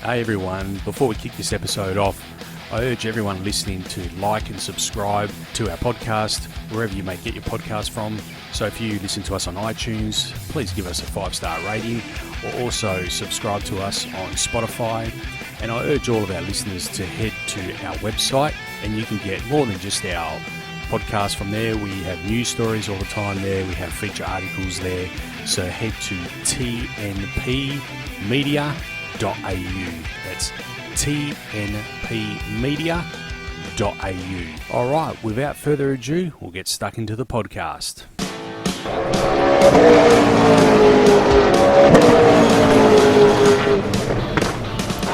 Hey everyone, before we kick this episode off, I urge everyone listening to like and subscribe to our podcast, wherever you may get your podcast from. So if you listen to us on iTunes, please give us a 5-star rating, or also subscribe to us on Spotify. And I urge all of our listeners to head to our website, and you can get more than just our podcast from there. We have news stories all the time there. We have feature articles there. So head to tnpmedia.au. That's tnpmedia.au. All right, without further ado, we'll get stuck into the podcast.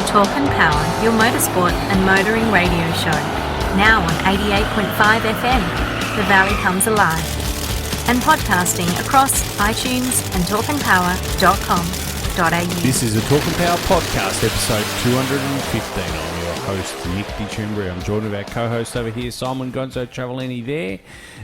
Talk and Power, your motorsport and motoring radio show. Now on 88.5 FM, The Valley Comes Alive. And podcasting across iTunes and talkandpower.com.au. This is a Talk and Power podcast, episode 215. I'm your host, Nick DiCimbri. I'm joined with our co-host over here, Simon Gonzo Travellini there,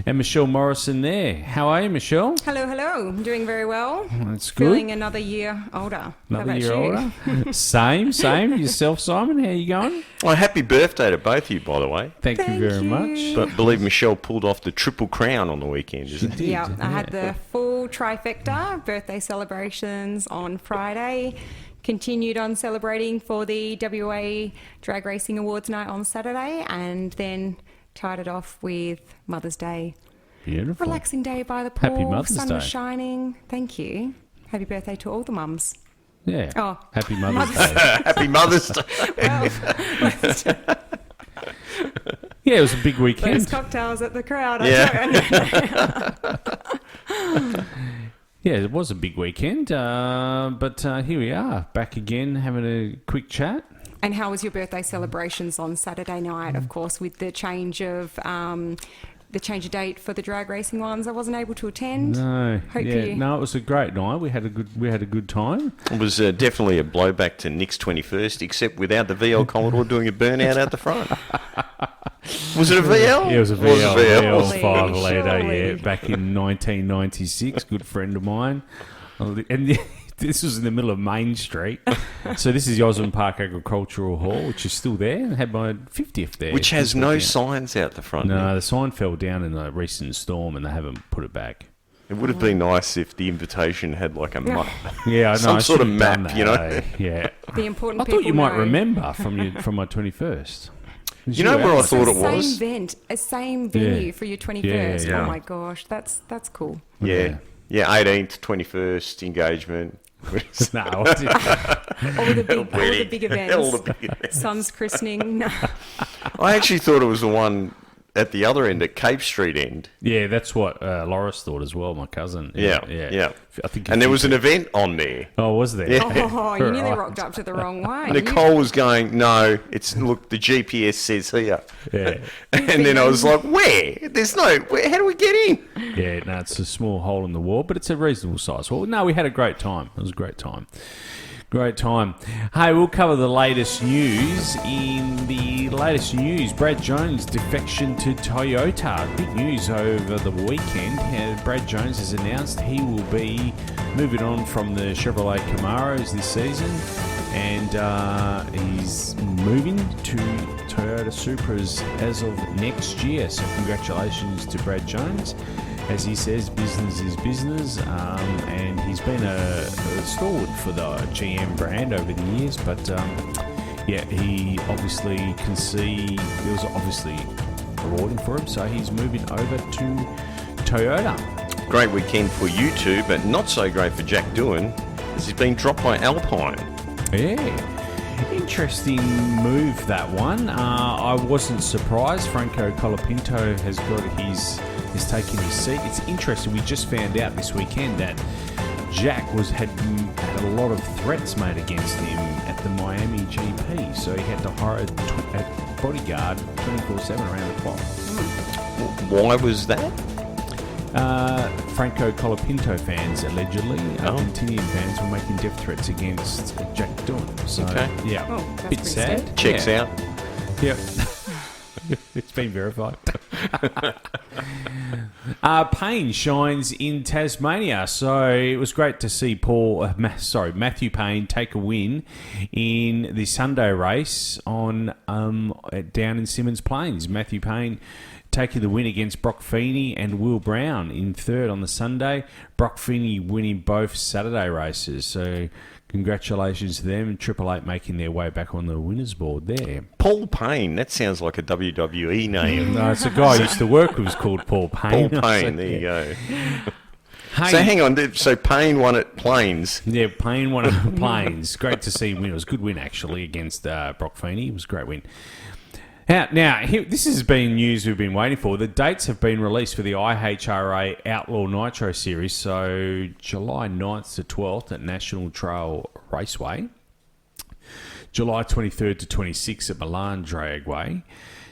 and Michelle Morrison there. How are you, Michelle? Hello, hello. I'm doing very well. That's good. Feeling another year older. Another year older? Same. Yourself, Simon? How you going? Well, happy birthday to both of you, by the way. Thank you very much. But believe Michelle pulled off the Triple Crown on the weekend, isn't it? Yeah, I had the full trifecta, birthday celebrations on Friday, continued on celebrating for the WA Drag Racing Awards night on Saturday, and then tied it off with Mother's Day. Beautiful. Relaxing day by the pool. Happy Mother's sun Day. was shining. Thank you. Happy birthday to all the mums. Yeah. Oh. Happy Mother's Day. Happy Mother's Day. Well, Yeah, it was a big weekend. those cocktails at the crowd. Yeah. Yeah, it was a big weekend, but here we are, back again, having a quick chat. And how was your birthday celebrations on Saturday night? Of course, with the change of date for the drag racing ones, I wasn't able to attend. No, Hope yeah, you- no, it was a great night. We had a good time. It was definitely a blowback to Nick's 21st, except without the VL Commodore doing a burnout out the front. Was it a VL? Yeah, it was a It was VL, a VL. VL 5 Surely. litre, yeah, back in 1996. Good friend of mine, and this was in the middle of Main Street. So this is the Osborne Park Agricultural Hall, which is still there, and had my 50th there. Which has this no weekend. signs out the front. No, Nick. the sign fell down in a recent storm, and they haven't put it back. It would have been nice if the invitation had like a map. Yeah, I know. Some I sort of should have done map, that, you know? eh? Yeah. The important I people thought you might know. remember from my 21st. You know where I thought it was? Same venue Yeah. for your 21st. Yeah. Oh my gosh, that's cool. Yeah. Yeah, 18th, 21st, engagement. No, I didn't. All the big events. All the big events. Son's christening. No. I actually thought it was the one at the other end, at Cape Street end. Yeah, that's what Loris thought as well, my cousin. Yeah. I think And there was an event on there. Oh, was there? Yeah. Oh, you nearly Right. rocked up to the wrong one. Nicole was going, no, look, the GPS says here. Yeah. And then I was like, where? How do we get in? Yeah, no, it's a small hole in the wall, but it's a reasonable size. Well, no, we had a great time. It was a great time. Great time. Hey, we'll cover the latest news. In the latest news, Brad Jones' defection to Toyota. Big news over the weekend. Brad Jones has announced he will be moving on from the Chevrolet Camaros this season, and he's moving to Toyota Supras as of next year. So congratulations to Brad Jones. As he says, business is business, and he's been a stalwart for the GM brand over the years, but yeah, he obviously can see it was obviously rewarding for him, so he's moving over to Toyota. Great weekend for you two, but not so great for Jack Doohan, as he's been dropped by Alpine. Yeah. Interesting move, that one. I wasn't surprised. Franco Colapinto has taken his seat. It's interesting. We just found out this weekend that Jack had a lot of threats made against him at the Miami GP, so he had to hire a bodyguard 24/7 around the clock. Why was that? Franco Colapinto fans, allegedly, Argentinian fans, were making death threats against Jack Doohan. So, Okay. yeah, Oh, that's bit pretty sad. sad. Checks out. Yep. It's been verified. Payne shines in Tasmania, so it was great to see Matthew Payne take a win in the Sunday race on down in Symmons Plains. Matthew Payne taking the win against Brock Feeney and Will Brown in third on the Sunday. Brock Feeney winning both Saturday races, so congratulations to them. Triple Eight making their way back on the winners board there. Paul Payne, that sounds like a WWE name. No, it's a guy I used to work with, was called Paul Payne. Paul Payne, there you go. Hey, So hang on, so Payne won at Plains. yeah, Payne won at Plains. Great to see him win. It was a good win, actually, against Brock Feeney. It was a great win. Now, this has been news we've been waiting for. The dates have been released for the IHRA Outlaw Nitro Series, so July 9th to 12th at National Trail Raceway, July 23rd to 26th at Milan Dragway,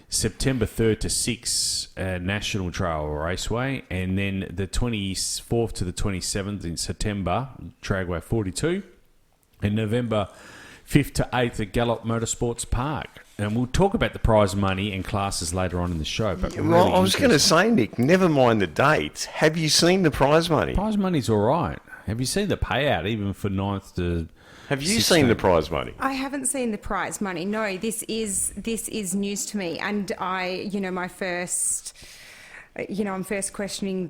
September 3rd to 6th at National Trail Raceway, and then the 24th to the 27th in September, Dragway 42, and November 5th to 8th at Gallop Motorsports Park. And we'll talk about the prize money and classes later on in the show. But Well, I was going to say, Nick, never mind the dates. Have you seen the prize money? prize money's all right. Have you seen the payout even for 9th to? Have you 16th? seen the prize money? I haven't seen the prize money. No, this is news to me, and I'm first questioning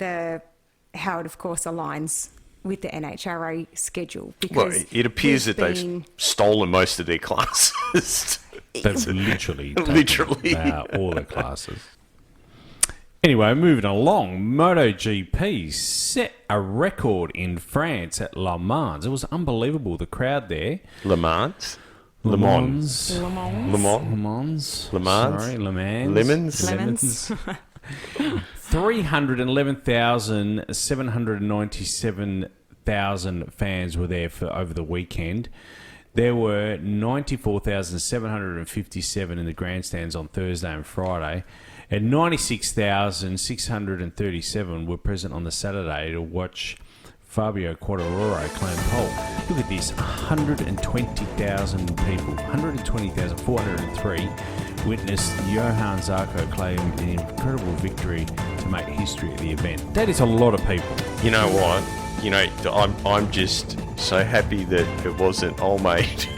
how it, of course, aligns with the NHRA schedule. Well, Because it appears that there's they've been- stolen most of their classes. They've literally Literally. all the classes. Anyway, moving along, MotoGP set a record in France at Le Mans. It was unbelievable. The crowd there. Le Mans? Le Le Mans. Le Mans. Le Mans? Le Mans. Le Mans? Sorry, Le Mans. Lemons? Lemons. 311,797,000 fans were there for over the weekend. There were 94,757 in the grandstands on Thursday and Friday, and 96,637 were present on the Saturday to watch Fabio Quartararo claim pole. Look at this, 120,000 people, 120,403 witnessed Johann Zarco claim an incredible victory to make history at the event. That is a lot of people. You know what? I'm just so happy that it wasn't old mate.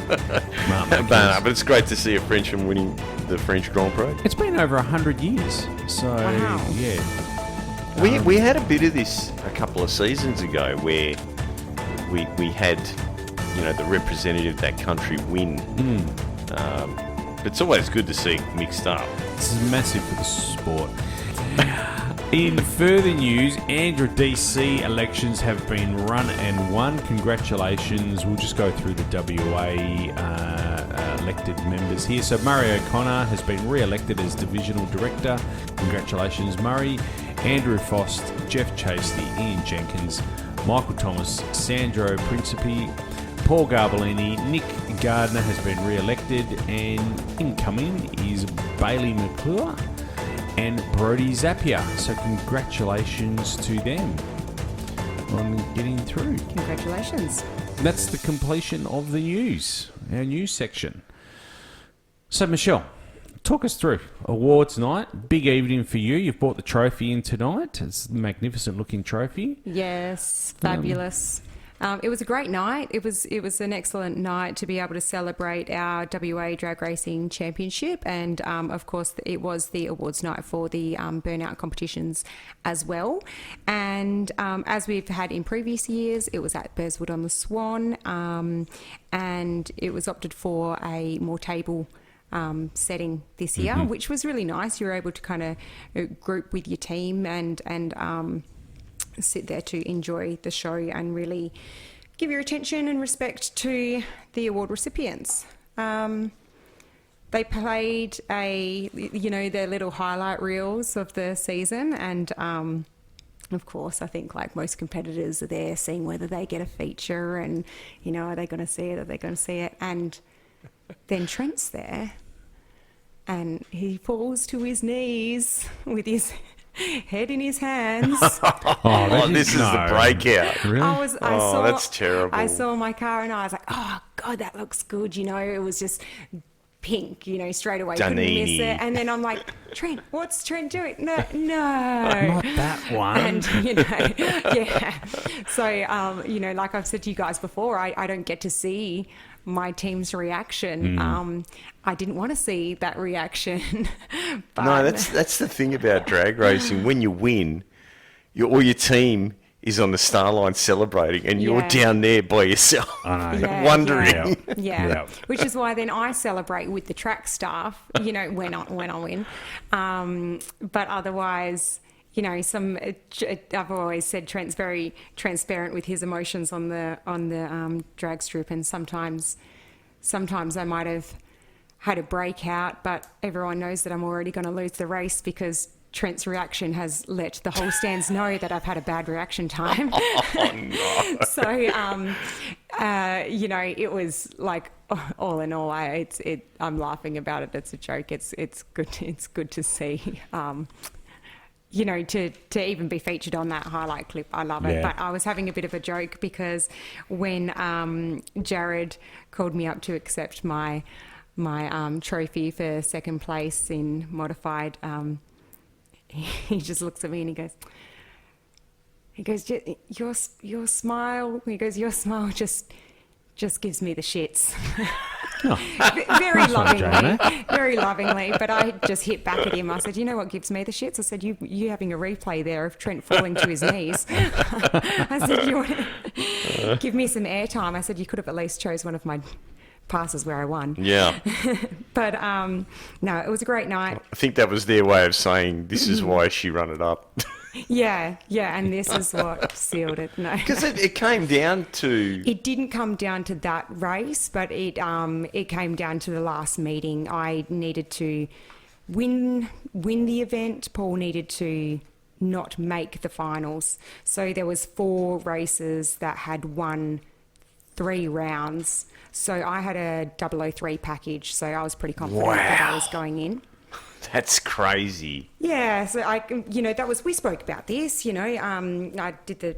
But it's great to see a Frenchman winning the French Grand Prix. It's been over 100 years, so Wow. yeah. We had a bit of this a couple of seasons ago where we had the representative of that country win. But it's always good to see it mixed up. This is massive for the sport. In further news, Andrew DC elections have been run and won. Congratulations. We'll just go through the WA elected members here. So Murray O'Connor has been re-elected as Divisional Director. Congratulations, Murray. Andrew Fost, Jeff Chasely, Ian Jenkins, Michael Thomas, Sandro Principi, Paul Garbellini, Nick Gardner has been re-elected, and incoming is Bailey McClure and Brody Zapier. So congratulations to them on getting through. Congratulations. That's the completion of the news, our news section. So Michelle, talk us through awards night. Big evening for you. You've brought the trophy in tonight. It's a magnificent looking trophy. Yes, fabulous. It was a great night. It was an excellent night to be able to celebrate our WA Drag Racing Championship, and of course it was the awards night for the burnout competitions as well. And as we've had in previous years, it was at Burswood on the Swan, and it was opted for a more table setting this year, which was really nice. You were able to kind of group with your team and sit there to enjoy the show and really give your attention and respect to the award recipients. They played their little highlight reels of the season, and of course, I think like most competitors are there seeing whether they get a feature and, are they going to see it? Are they going to see it? And then Trent's there and he falls to his knees with his head in his hands. This is the breakout. Really? I saw, that's terrible. I saw my car and I was like, oh God, that looks good. It was just pink, straight away. Couldn't miss Danini. it. And then I'm like, Trent, what's Trent doing? No. Not that one. And, yeah. So, like I've said to you guys before, I don't get to see my team's reaction. I didn't want to see that reaction. But No, that's the thing about drag racing. When you win, all your team is on the star line celebrating, and you're Yeah. down there by yourself, I know. Yeah, wondering. Yeah. Yeah. Which is why then I celebrate with the track staff, when I win. But otherwise, I've always said Trent's very transparent with his emotions on the drag strip, and sometimes I might have had a breakout, but everyone knows that I'm already going to lose the race because Trent's reaction has let the whole stands know that I've had a bad reaction time. Oh, no. So, it was like, all in all, I'm laughing about it. It's a joke. It's good. It's good to see. To even be featured on that highlight clip, I love it. Yeah. But I was having a bit of a joke because when Jared called me up to accept my trophy for second place in modified, he just looks at me and he goes, your smile. He goes, your smile just gives me the shits. Very lovingly, but I just hit back at him. I said, you know what gives me the shits? I said, you having a replay there of Trent falling to his knees. I said, you want to give me some airtime? I said, you could have at least chose one of my passes where I won. Yeah. But no, it was a great night. I think that was their way of saying, this is why she run it up. Yeah, and this is what sealed it. No, Because it came down to... it didn't come down to that race, but it came down to the last meeting. I needed to win the event. Paul needed to not make the finals. So there was 4 races that had won 3 rounds. So I had a 003 package, so I was pretty confident that I was going in. That's crazy. Yeah, so we spoke about this, I did the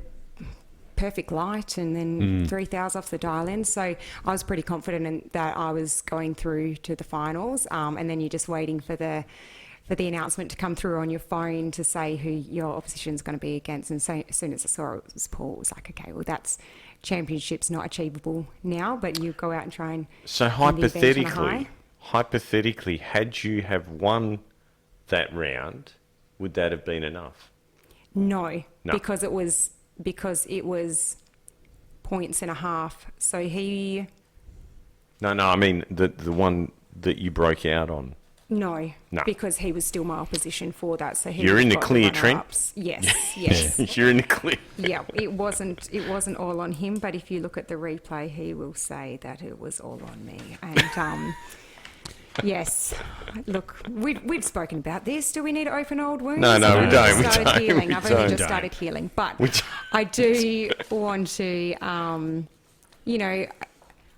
perfect light and then 3,000 off the dial in. So I was pretty confident that I was going through to the finals. And then you're just waiting for the announcement to come through on your phone to say who your opposition's going to be against. And so as soon as I saw it was Paul, it was like, okay, well, that's championship's not achievable now, but you go out and try and... So win the event on a high. hypothetically, had you have won that round, would that have been enough? No. No. because it was 1.5 points. So he... No, I mean the one that you broke out on. No, No. because he was still my opposition for that. So he You're was in the got clear, runner-ups. Yes. You're in the clear. Yeah, it wasn't all on him, but if you look at the replay, he will say that it was all on me. And yes, look, we've spoken about this. Do we need to open old wounds? No, we don't. I've only just started healing. I've only just don't. started healing, but We don't. I do want to,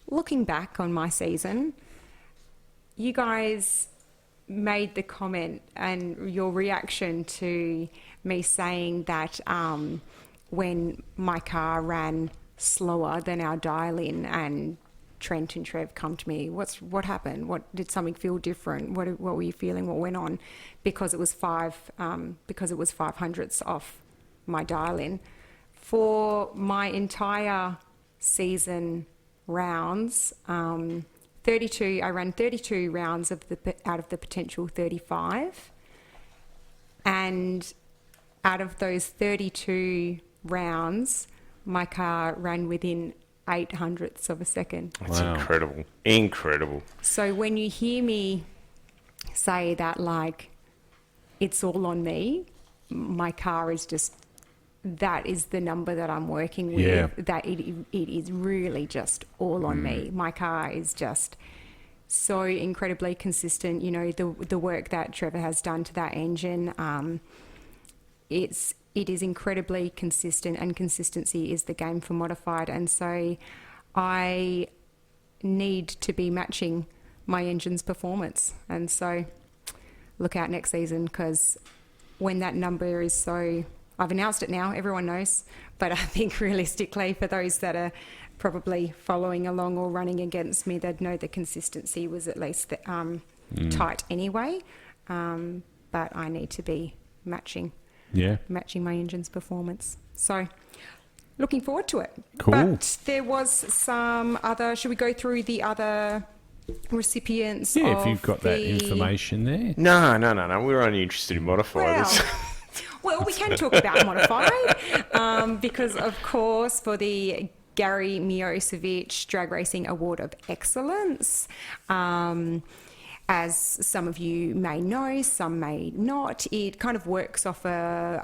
looking back on my season, you guys made the comment and your reaction to me saying that when my car ran slower than our dial-in and Trent and Trev come to me, what happened? What did something feel different? What were you feeling? What went on? Because it was 500ths off my dial-in. For my entire season rounds, 32. I ran 32 rounds out of the potential 35, and out of those 32 rounds, my car ran within 0.08 of a second. That's incredible. So when you hear me say that, like, it's all on me, my car is just, that is the number that I'm working with. Yeah. That it is really just all on me. My car is just so incredibly consistent. The work that Trevor has done to that engine, it is incredibly consistent, and consistency is the game for modified. And so I need to be matching my engine's performance. And so look out next season, because when that number is so... I've announced it now, everyone knows, but I think realistically for those that are probably following along or running against me, they'd know the consistency was at least tight anyway. But I need to be matching my engine's performance. So looking forward to it. Cool. But there was some other, should we go through the other recipients? Yeah, of if you've got that information there. No. We're only interested in modified. Well, we can talk about modified because, of course, for the Gary Miosevich Drag Racing Award of Excellence, as some of you may know, some may not, it kind of works off a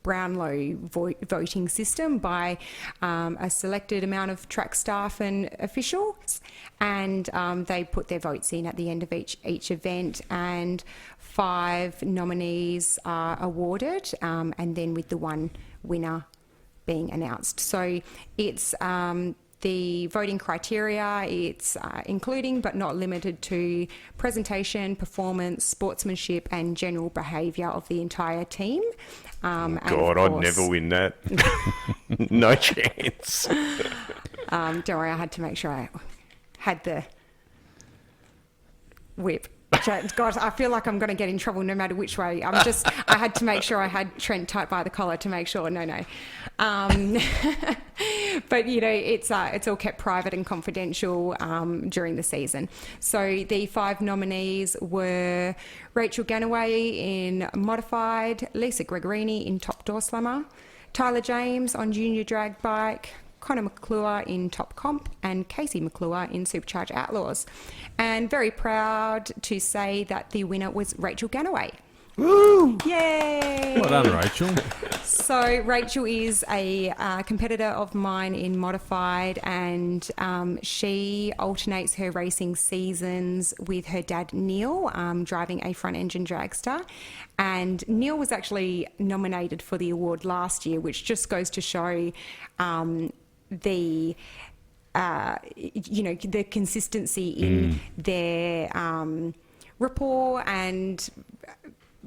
Brownlow voting system by a selected amount of track staff and officials, and they put their votes in at the end of each event, and 5 nominees are awarded, and then with the one winner being announced. So it's the voting criteria, it's including but not limited to presentation, performance, sportsmanship and general behaviour of the entire team. God, I'd never win that. No chance. Don't worry, I had to make sure I had the whip. God, I feel like I'm going to get in trouble no matter which way. I had to make sure I had Trent tight by the collar to make sure. No. But it's all kept private and confidential during the season. So the 5 nominees were Rachel Ganaway in modified, Lisa Gregorini in top door slammer, Tyler James on junior drag bike, Connor McClure in Top Comp, and Casey McClure in Supercharge Outlaws. And very proud to say that the winner was Rachel Ganaway. Woo! Yay! Well done, Rachel. So Rachel is a competitor of mine in modified, and she alternates her racing seasons with her dad Neil, driving a front engine dragster. And Neil was actually nominated for the award last year, which just goes to show the consistency in their rapport and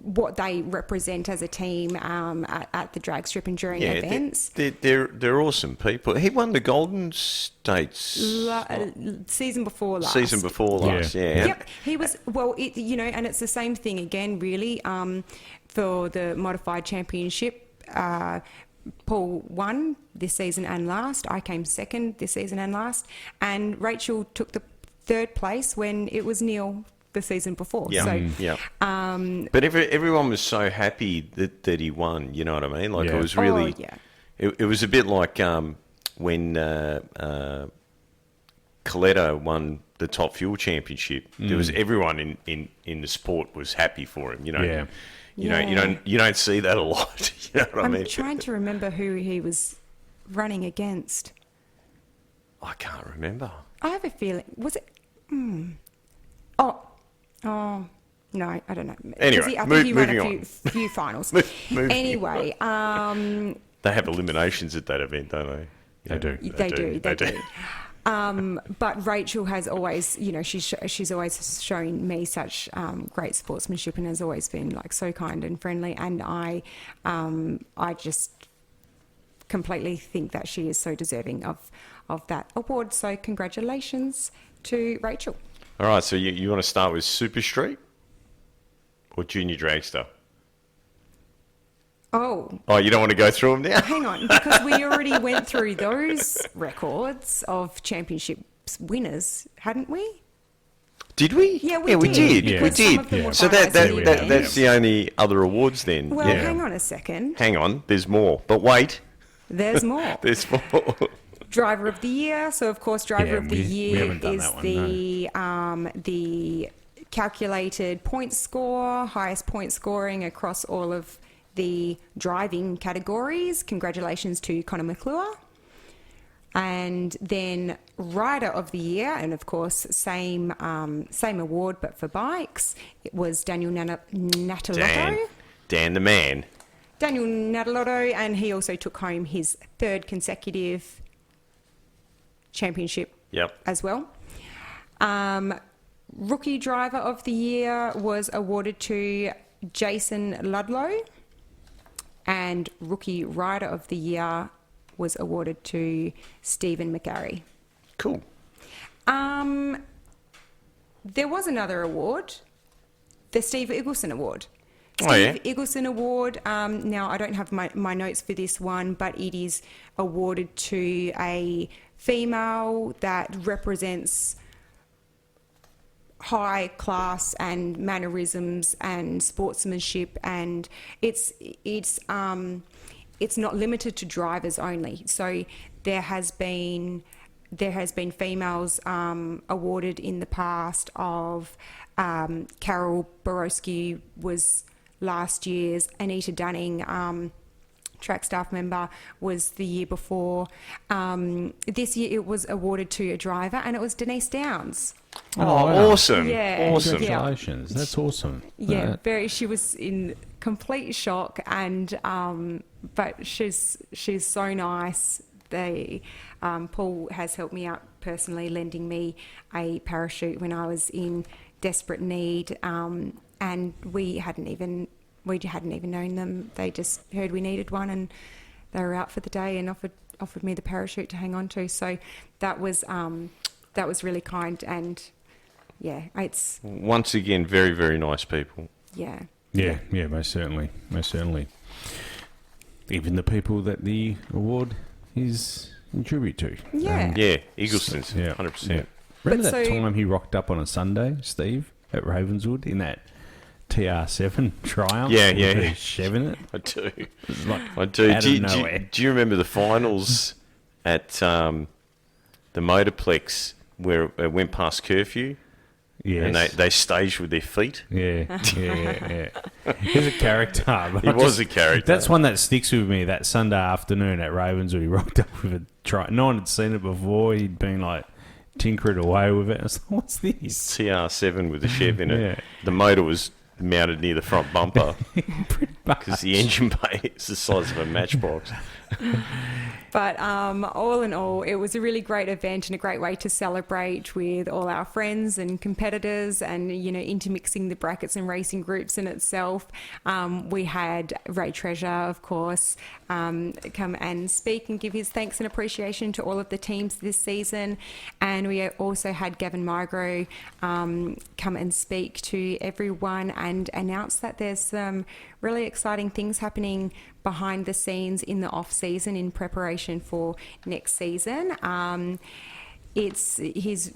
what they represent as a team at the drag strip and during events. They're awesome people. He won the Golden States season before last. Yeah. Yep. He was and it's the same thing again, really. For the modified championship, Paul won this season and last. I came second this season and last, and Rachel took the 3rd place when it was Neil the season before. But everyone was so happy that he won. You know what I mean? Like it was really. It was a bit like when Coletta won the Top Fuel Championship. There was everyone in the sport was happy for him. You don't see that a lot. You know what I mean? I'm trying to remember who he was running against. I can't remember. I have a feeling. Was it? Oh, no, I don't know. Anyway, I think he ran moving a few finals. Anyway, they have eliminations at that event, don't they? They do. They do. But Rachel has always, she's always shown me such great sportsmanship and has always been like so kind and friendly. And I just completely think that she is so deserving of that award. So congratulations to Rachel. All right, so you want to start with Super Street or Junior Dragster? Oh, you don't want to go through them now? Hang on, because we already went through those records of championships winners, hadn't we? Did we? Yeah, we did. Yeah. We did. Yeah. So that's the only other awards then. Well, hang on a second. Hang on, there's more. But wait. There's more. There's more. Driver of the Year. So, of course, Driver of the Year is the calculated point score, highest point scoring across all of the driving categories. Congratulations to Connor McClure. And then Rider of the Year, and of course, same award, but for bikes. It was Daniel Natalotto. Dan the man. Daniel Natalotto, and he also took home his 3rd consecutive championship as well. Rookie Driver of the Year was awarded to Jason Ludlow, and Rookie Rider of the Year was awarded to Stephen McGarry. Cool. There was another award, the Steve Eagleson Award. Oh, yeah. Steve Eagleson Award. Now, I don't have my notes for this one, but it is awarded to a female that represents high class and mannerisms and sportsmanship, and it's not limited to drivers only. So there has been females awarded in the past. Of Carol Borowski was last year's, Anita Dunning, track staff member, was the year before. This year it was awarded to a driver, and it was Denise Downs. Oh, wow. awesome. Yeah. Awesome. Congratulations. That's awesome. Yeah, she was in complete shock, and but she's so nice. Paul has helped me out personally, lending me a parachute when I was in desperate need, and we hadn't even known them. They just heard we needed one, and they were out for the day and offered me the parachute to hang on to. So that was really kind, and yeah, it's Once again, very, very nice people. yeah. Yeah, most certainly. Even the people that the award is in tribute to. Yeah. Yeah, Eagleston's, Yeah. 100%. Remember But that so- time he rocked up on a Sunday, Steve, at Ravenswood in that TR7 Triumph? Yeah. With the Chev in it? I do. It was like I do. out of nowhere. Do you remember the finals at the Motorplex where it went past curfew? Yes. And they staged with their feet? Yeah. He's a character. but He I was a character. That's one that sticks with me. That Sunday afternoon at Ravenswood, he rocked up with a try. No one had seen it before. He'd been like tinkering away with it. I was like, what's this? TR7 with the Chev in it. Yeah. The motor was mounted near the front bumper Pretty much. because the engine bay is the size of a matchbox. But all in all, it was a really great event and a great way to celebrate with all our friends and competitors, and intermixing the brackets and racing groups in itself. We had Ray Treasure, of course, come and speak and give his thanks and appreciation to all of the teams this season, and we also had Gavin Migro come and speak to everyone and announce that there's some really exciting things happening behind the scenes in the off season in preparation for next season. He's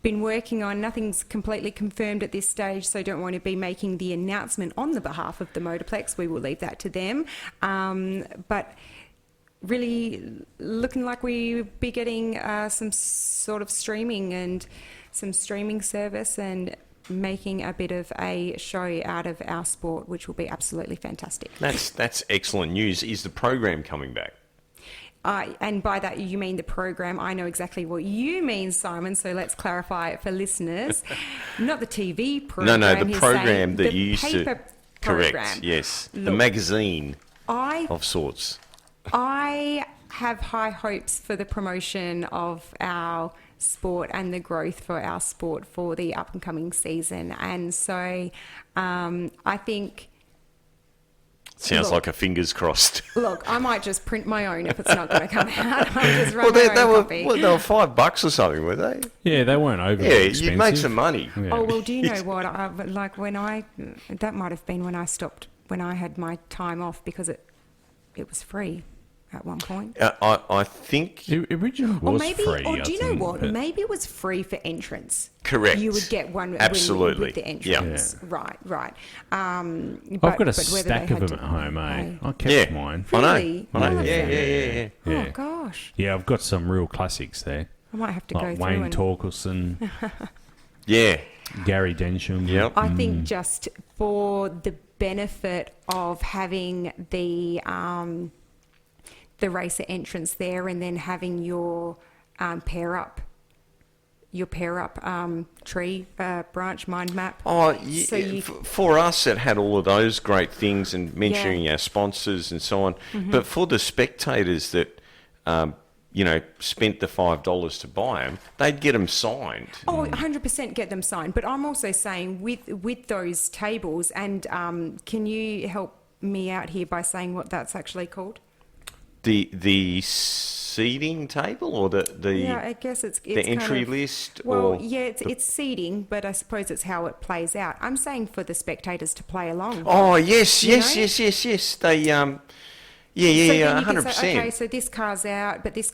been working on, nothing's completely confirmed at this stage, so don't want to be making the announcement on the behalf of the Motorplex. We will leave that to them. But really looking like we'll be getting some sort of streaming and some streaming service, and making a bit of a show out of our sport, which will be absolutely fantastic. That's excellent news. Is the program coming back? And by that you mean the program. I know exactly what you mean, Simon, so let's clarify it for listeners. Not the TV program. No, the he's program saying that the you used to... paper Correct, program. yes. The Look, magazine I of sorts. I have high hopes for the promotion of our sport and the growth for our sport for the up and coming season. And so I think... Sounds Look. like a fingers crossed. Look, I might just print my own if it's not going to come out. I'll just run my own copy. they were $5 or something, were they? Yeah, they weren't over Yeah, expensive. you'd make some money. Yeah. Oh, well, do you know what? That might have been when I stopped, when I had my time off, because it was free at one point. I think... It originally Or was maybe, free, or do you know think, what? but- Maybe it was free for entrance. Correct. You would get one Absolutely. with the Yeah. entrance. Right. I've got a stack of them at home, eh? I kept mine. Really? I know. All of Yeah, them? yeah. Yeah. Oh, gosh. Yeah, I've got some real classics there. I might have to Like go through Wayne and... Torkelson, Yeah. Gary Densham. Yep. I think just for the benefit of having the racer entrance there, and then having your pair up tree branch mind map. Oh, So you- for us, it had all of those great things and mentioning our sponsors and so on. Mm-hmm. But for the spectators that, spent the $5 to buy them, they'd get them signed. Oh, 100% get them signed. But I'm also saying with those tables, and can you help me out here by saying what that's actually called? The seating table or the Yeah, I guess it's the entry list? Well, or yeah, it's seating, but I suppose it's how it plays out. I'm saying for the spectators to play along. Oh yes, You yes, know? yes, yes, yes. They So yeah, then you can 100%. say, okay, so this car's out, but these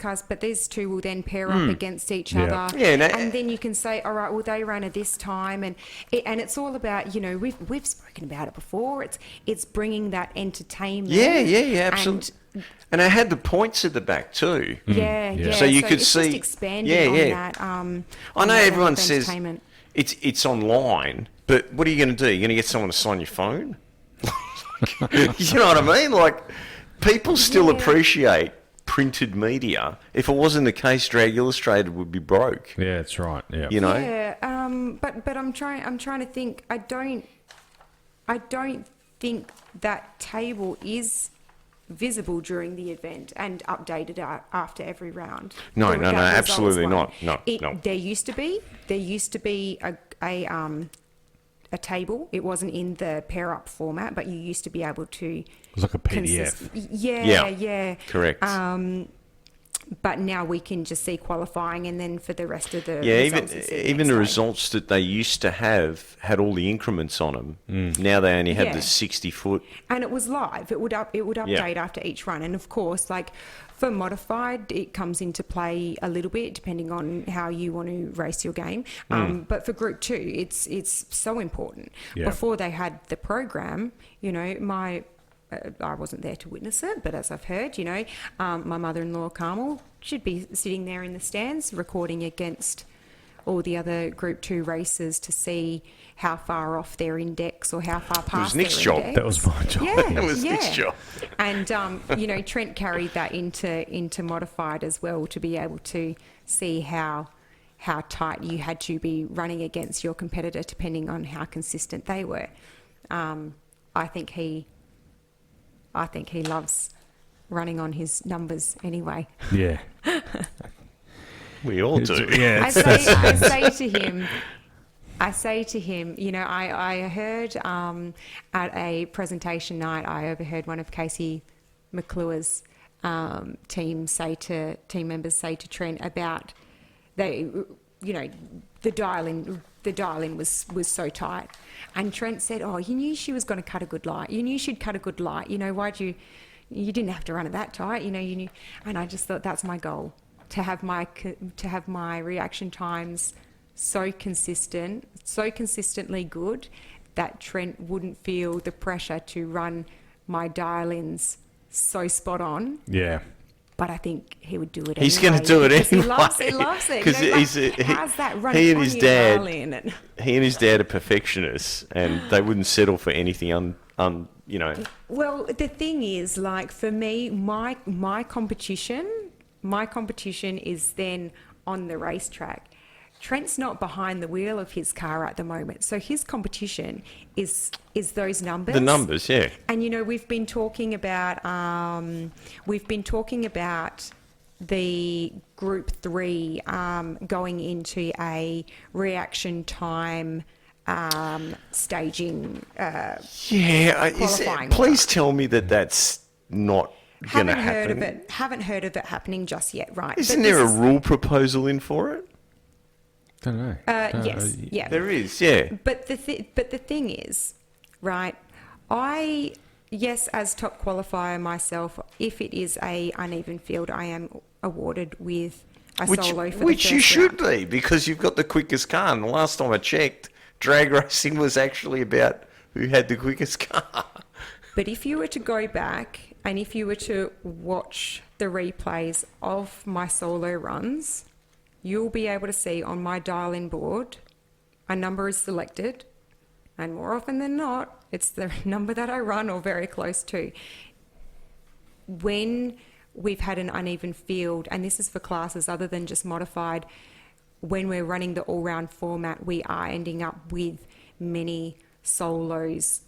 two will then pair up against each other. Yeah, no, and then you can say, all right, well, they ran at this time, and it's all about, we've spoken about it before. It's bringing that entertainment. Yeah, absolutely. And they had the points at the back too. Yeah. So you could it's see just expanding on that. I on know that everyone level of says entertainment. it's online, but what are you going to do? You're going to get someone to sign your phone? You know what I mean? Like, people still Yeah. appreciate printed media. If it wasn't the case, Drag Illustrated would be broke. Yeah, that's right. Yeah. You know? Yeah, but I'm trying to think. I don't think that table is visible during the event and updated after every round. No, The no, results absolutely one. not. No. There used to be a table. It wasn't in the pair up format, but you used to be able to. It was like a PDF. Yeah. Correct. But now we can just see qualifying, and then for the rest of the Yeah, results, it's even next the day. results that they used to have had all the increments on them. Now they only have Yeah. the 60-foot. And it was live. It would update after each run, and of course, like for modified, it comes into play a little bit depending on how you want to race your game. But for Group 2, it's so important. Yeah. Before they had the program, I wasn't there to witness it, but as I've heard, my mother-in-law Carmel should be sitting there in the stands recording against all the other Group 2 races to see how far off their index or how far past Nick's their job. index. That was my job. Yeah, It was Nick's job. And Trent carried that into modified as well to be able to see how tight you had to be running against your competitor depending on how consistent they were. I think he loves running on his numbers anyway. Yeah. We all do. Yeah. I say to him, I heard at a presentation night, I overheard one of Casey McClure's team members say to Trent about the dial-in was so tight, and Trent said, "Oh, you knew she was going to cut a good light. You knew she'd cut a good light. You didn't have to run it that tight. You knew." And I just thought that's my goal, to have my reaction times so consistently good that Trent wouldn't feel the pressure to run my dial-ins so spot on. Yeah. But I think he would do it He's anyway. going to do it because anyway. He loves it. Because how's that run he and his dad, and he and his dad are perfectionists, and they wouldn't settle for anything Well, the thing is, like for me, my competition is then on the racetrack. Trent's not behind the wheel of his car at the moment, so his competition is those numbers. The numbers, yeah. And we've been talking about the Group 3 going into a reaction time staging. Qualifying. Please tell me that's not going to happen. Haven't heard of it happening just yet, right? Isn't there a rule proposal in for it? Don't know. Yes, yeah. There is, yeah. But the thing is, right? As top qualifier myself, if it is a uneven field, I am awarded with a solo for the which first you should round. be, because you've got the quickest car. And the last time I checked, drag racing was actually about who had the quickest car. But if you were to go back and if you were to watch the replays of my solo runs, you'll be able to see on my dial-in board a number is selected, and more often than not, it's the number that I run or very close to. When we've had an uneven field, and this is for classes other than just modified, when we're running the all-round format, we are ending up with many solos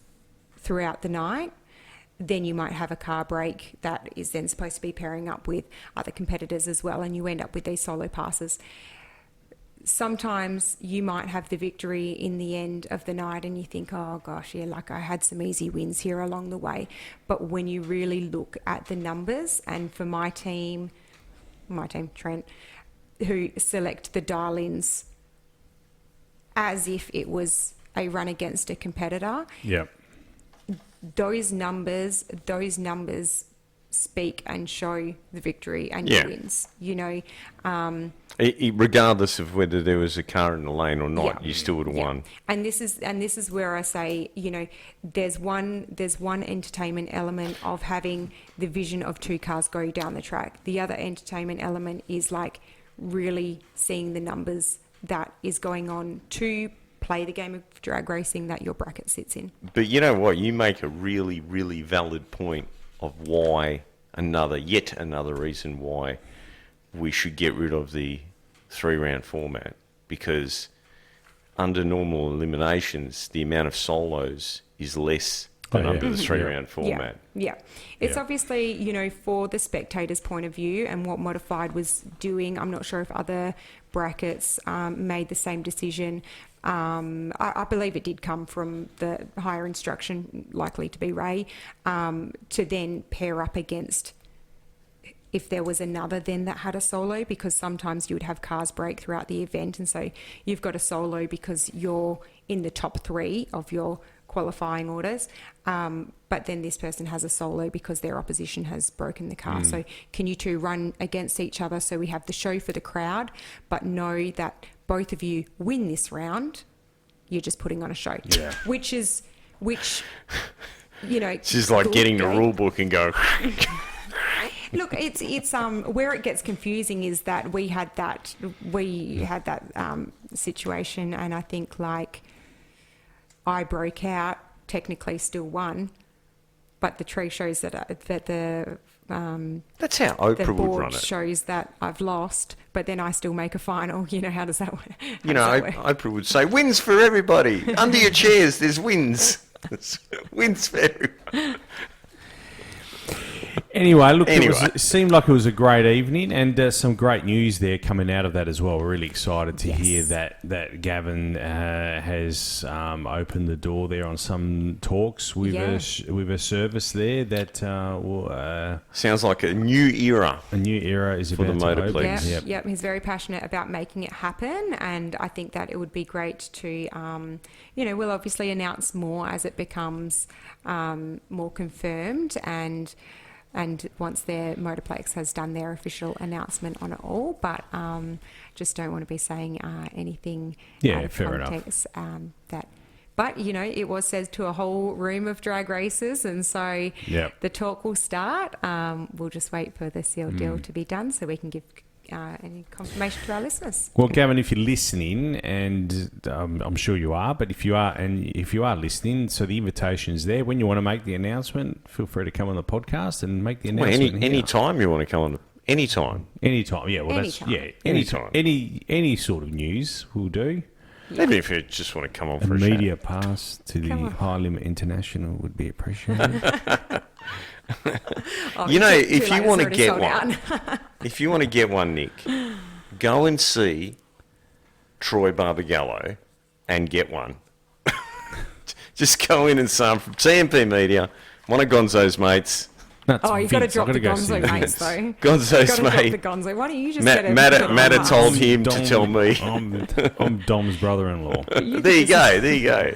throughout the night. Then you might have a car break that is then supposed to be pairing up with other competitors as well, and you end up with these solo passes. sometimes you might have the victory in the end of the night and you think, oh gosh, yeah, like I had some easy wins here along the way. But when you really look at the numbers, and for my team, Trent, who select the dial-ins as if it was a run against a competitor, Yep. those numbers speak and show the victory and Yeah. your wins. You know, Regardless of whether there was a car in the lane or not, Yeah. you still would have yeah. won. And this is where I say, you know, there's one entertainment element of having the vision of two cars go down the track. The other entertainment element is like really seeing the numbers that is going on to play the game of drag racing that your bracket sits in. But you know what? You make a really, really valid point of why yet another reason why we should get rid of the 3-round format, because under normal eliminations, the amount of solos is less than under the 3-round format. Yeah. It's Yeah. obviously, you know, for the spectator's point of view and what Modified was doing. I'm not sure if other brackets made the same decision. I believe it did come from the higher instruction, likely to be Ray, to then pair up against if there was another then that had a solo, because sometimes you would have cars break throughout the event, and so you've got a solo because you're in the top 3 of your qualifying orders, but then this person has a solo because their opposition has broken the car. So can you two run against each other so we have the show for the crowd, but know that both of you win this round, you're just putting on a show. Yeah. Which you know, It's just like good, getting the right? rule book and go... Look, it's where it gets confusing is that we had that situation, and I think like I broke out, technically still won, but the tree shows that the That's how Oprah the would board run it. shows that I've lost, but then I still make a final. You know, how does that work? You know, Oprah would say, wins for everybody. Under your chairs, there's wins. There's wins for everybody. Anyway, look, Anyway. It seemed like it was a great evening, and some great news there coming out of that as well. We're really excited to hear that Gavin has opened the door there on some talks with a service there that will Sounds like a new era. a new era is For the about to open. Motorplex. Yeah, yep. He's very passionate about making it happen, and I think that it would be great to, you know, we'll obviously announce more as it becomes more confirmed, and once their Motorplex has done their official announcement on it all, but just don't want to be saying anything out of fair context. But, you know, it was said to a whole room of drag racers, and so the talk will start. We'll just wait for the sealed deal to be done so we can give any confirmation to our listeners. Well, Gavin, if you're listening, and I'm sure you are, but if you are listening, so the invitation's there. When you want to make the announcement, feel free to come on the podcast and make the announcement. Any time you want to come on. Anytime. Anytime, yeah. Well, Anytime. Any sort of news will do. Even if you just want to come on A for a media chat. pass to the Come on. High Limit International would be appreciated. You know, Too if late, you it's want to already get sold one, out. if you want to get one, Nick, go and see Troy Barbagallo and get one. Just go in and say, I'm from TMP Media, one of Gonzo's mates. That's Oh, you've got to Vince. drop I've the gotta go see Gonzo mates, Vince. though. Gonzo's You've got to mate. drop the Gonzo. Why don't you just get Matt had told him to Dom- tell me. I'm Dom's brother-in-law. There you go.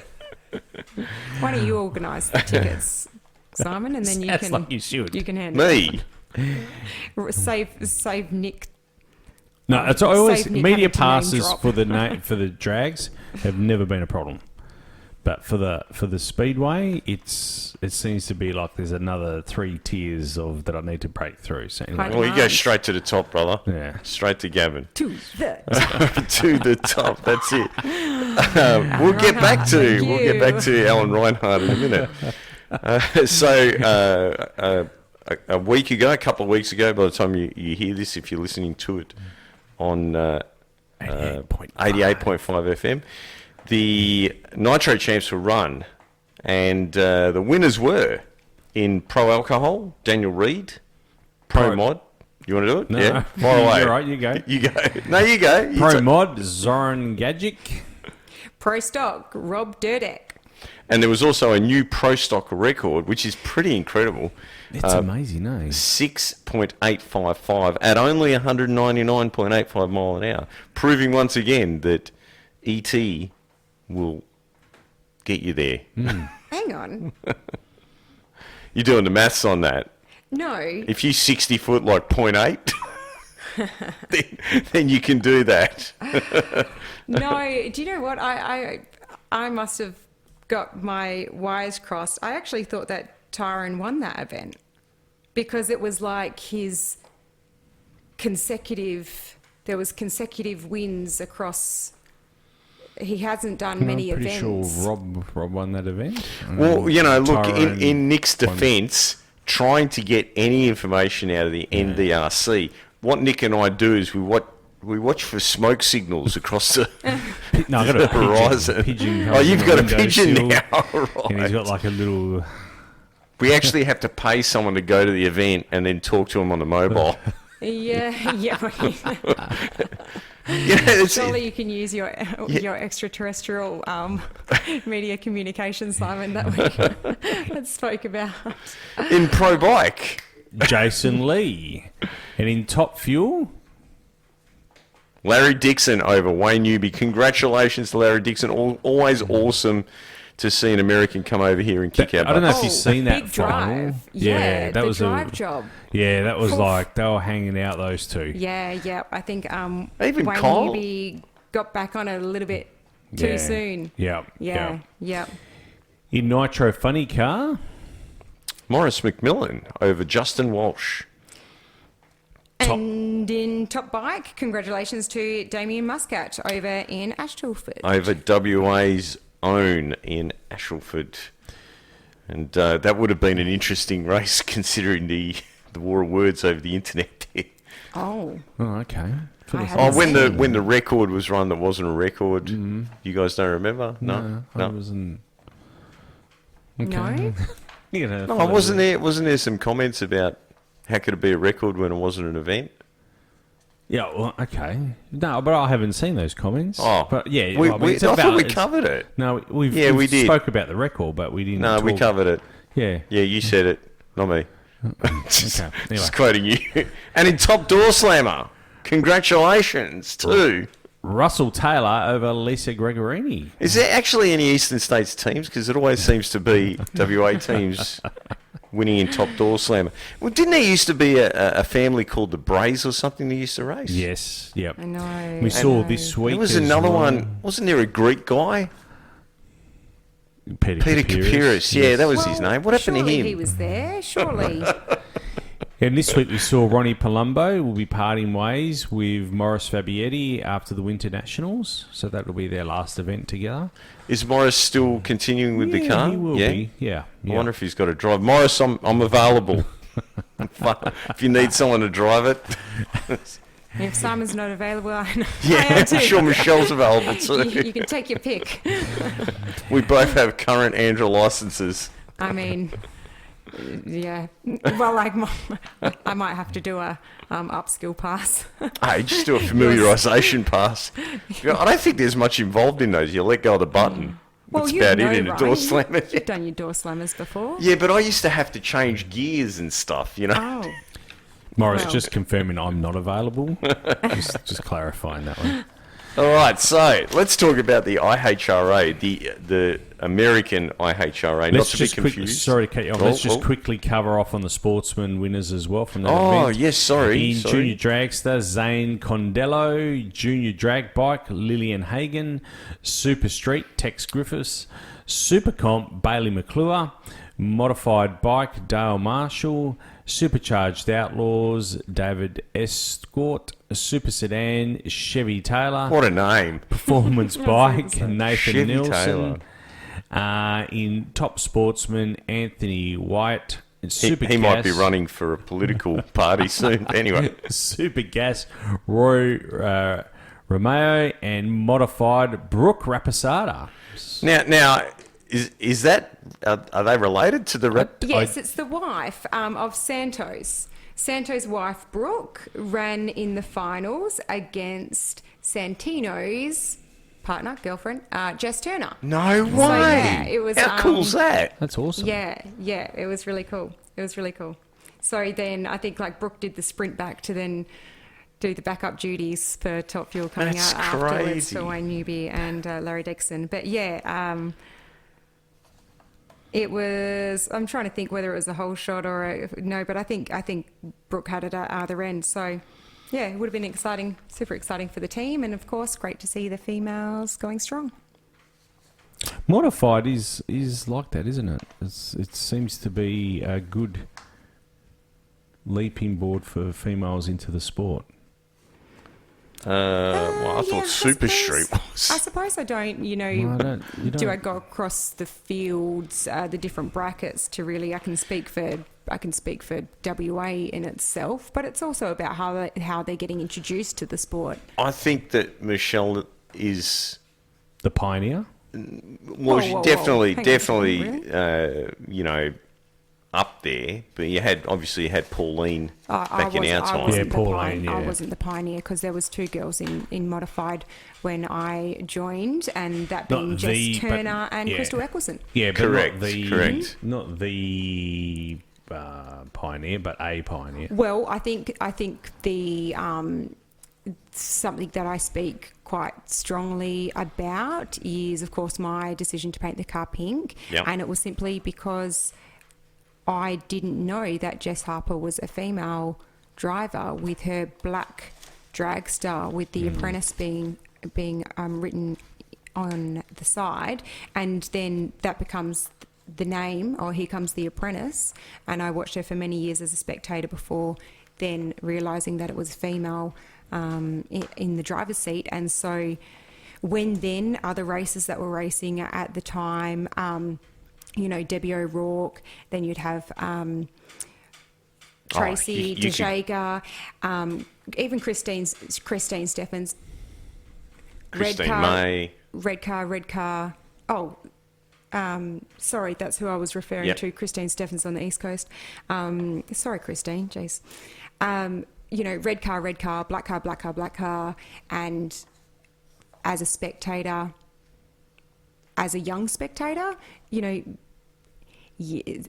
Why don't you organise the tickets, Simon, and then you That's can like you should. you can handle Me. it. Save Nick. No, it's always Save Nick media having to name passes drop. for the drags have never been a problem, but for the speedway, it seems to be like there's another 3 tiers of that I need to break through. So anyway, I Well, you go straight to the top, brother. yeah. Straight to Gavin. To the To the top. That's it. We'll get back to Alan Reinhardt in a minute. A couple of weeks ago, by the time you hear this, if you're listening to it on 88.5 FM, the Nitro Champs were run, and the winners were in Pro Alcohol, Daniel Reid, Pro Mod, You want to do it? No. Yeah. Fire away. You're right, you go. You go. No, you go. You Pro ta- Mod, Zoran Gajic. Pro Stock, Rob Durdek. And there was also a new Pro Stock record, which is pretty incredible. It's amazing, eh? 6.855 at only 199.85 mile an hour, proving once again that ET will get you there. Hang on. You're doing the maths on that. No. If you 60 foot like 0.8, then you can do that. No. Do you know what? I must have got my wires crossed. I actually thought that Tyrone won that event because it was like his there was consecutive wins across. He hasn't done many I'm pretty events. sure Rob won that event. Well, you know, look, Tyrone in Nick's won. defence, trying to get any information out of the NDRC, what Nick and I do is we watch for smoke signals across the, No, I got a horizon. pigeon. Oh, you've got a windowsill, pigeon now, and he's right. got like a little. We actually have to pay someone to go to the event and then talk to him on the mobile. Yeah. You know, Surely you can use your extraterrestrial media communication, Simon, that we that spoke about. in Pro Bike. Jason Lee, and in Top Fuel. Larry Dixon over Wayne Newby. Congratulations to Larry Dixon. Always awesome to see an American come over here and kick our I don't know butts. if you've seen that big final. drive. Yeah, that the was drive a job. Yeah, that was Oof. like they were hanging out, those two. Yeah. I think Even Wayne Cole? Newby got back on it a little bit too Yeah. soon. Yeah. Yeah. In Nitro Funny Car, Morris McMillan over Justin Walsh. And in Top Bike, congratulations to Damien Muscat over in Ashford. Over WA's own in Ashleford. And that would have been an interesting race considering the war of words over the internet there. Oh. oh okay. I Oh, haven't when the record was run that wasn't a record. You guys don't remember? No. I wasn't. No? You know, No, wasn't there some comments about how could it be a record when it wasn't an event? Yeah, well, okay. No, but I haven't seen those comments. Oh, but yeah, I it's thought we it's- covered it. No, we did. spoke about the record, but we didn't. No, we talk- covered it. Yeah. Yeah, you said it, not me. Okay. Anyway. Just quoting you. And in Top Door Slammer, congratulations too. Russell Taylor over Lisa Gregorini. Is there actually any Eastern States teams? Because it always seems to be WA teams winning in Top Door Slammer. Well, didn't there used to be a family called the Brays or something that used to race? Yes. Yep. I know. We saw this week. There was as another well. one. Wasn't there a Greek guy? Peter Kapiris. Yeah, Yes. that was his name. What happened to surely him? he was there, surely. And this week we saw Ronnie Palumbo will be parting ways with Morris Fabietti after the Winter Nationals. So that will be their last event together. Is Morris still continuing with the car? He will be. Yeah. I wonder if he's got to drive. Morris, I'm available. If you need someone to drive it. If Simon's not available, I know. I Yeah, am too. I'm sure Michelle's available too. You can take your pick. We both have current Andra licenses. I mean, yeah. Well, like, I might have to do a upskill pass. Hey, just do a familiarisation pass. You know, I don't think there's much involved in those. You let go of the button. That's you about know, it in a right? door slammer. You've done your door slammers before. Yeah, but I used to have to change gears and stuff, you know. Oh. Morris Well. just confirming I'm not available. just clarifying that one. All right, so let's talk about the IHRA, the American IHRA, not to be confused. Sorry to cut you off. Oh, Let's just oh. quickly cover off on the sportsman winners as well from that Oh, event. yes, sorry. In Junior Dragster, Zane Condello. Junior Drag Bike, Lillian Hagen. Super Street, Tex Griffiths. Super Comp, Bailey McClure. Modified Bike, Dale Marshall. Supercharged Outlaws, David Escort. Super Sedan, Chevy Taylor. What a name. Performance Bike, Nathan Chevy Nielsen. In Top Sportsman, Anthony White. Super He Gas, might be running for a political party soon. Anyway, Super Gas, Roy Romeo, and Modified Brooke Rapisada. now is that are they related to the rep? Yes, it's the wife of Santos. Santo's wife, Brooke, ran in the finals against Santino's partner, girlfriend, Jess Turner. No way! So, yeah, it was... How cool's that? That's awesome. Yeah, it was really cool. So then I think like Brooke did the sprint back to then do the backup duties for Top Fuel coming That's out afterwards crazy. for Wayne Newby and Larry Dixon. But yeah, it was. I'm trying to think whether it was a whole shot or no, but I think Brooke had it at either end. So yeah, it would have been exciting, super exciting for the team, and of course, great to see the females going strong. Modified is like that, isn't it? It seems to be a good leaping board for females into the sport. Well, I thought Super Street was. I suppose I don't, No, I don't. You do I don't. go across the fields, the different brackets to really? I can speak for WA in itself, but it's also about how they're getting introduced to the sport. I think that Michelle is. The pioneer? Well, Whoa. definitely, Hang on, definitely, up there. But you had Pauline back in our time. Yeah, Pauline, yeah. I wasn't the pioneer because there was 2 girls in modified when I joined, and that being Not Jess the, but- Turner and yeah. Crystal Eccleston. Yeah, but Correct, not correct. the pioneer, but a pioneer. Well, I think the something that I speak quite strongly about is, of course, my decision to paint the car pink, Yep. and it was simply because I didn't know that Jess Harper was a female driver with her black dragster with the apprentice being written on the side, and then that becomes the name, or Here Comes the Apprentice. And I watched her for many years as a spectator before then realising that it was female in the driver's seat. And so when then other races that were racing at the time, Debbie O'Rourke, then you'd have Tracy you DeJager, even Christine Steffens, Christine May. Red car. Oh, sorry, that's who I was referring Yep. to. Christine Steffens on the East Coast. Sorry, Christine. Jeez. Red car, black car. And as a spectator, as a young spectator,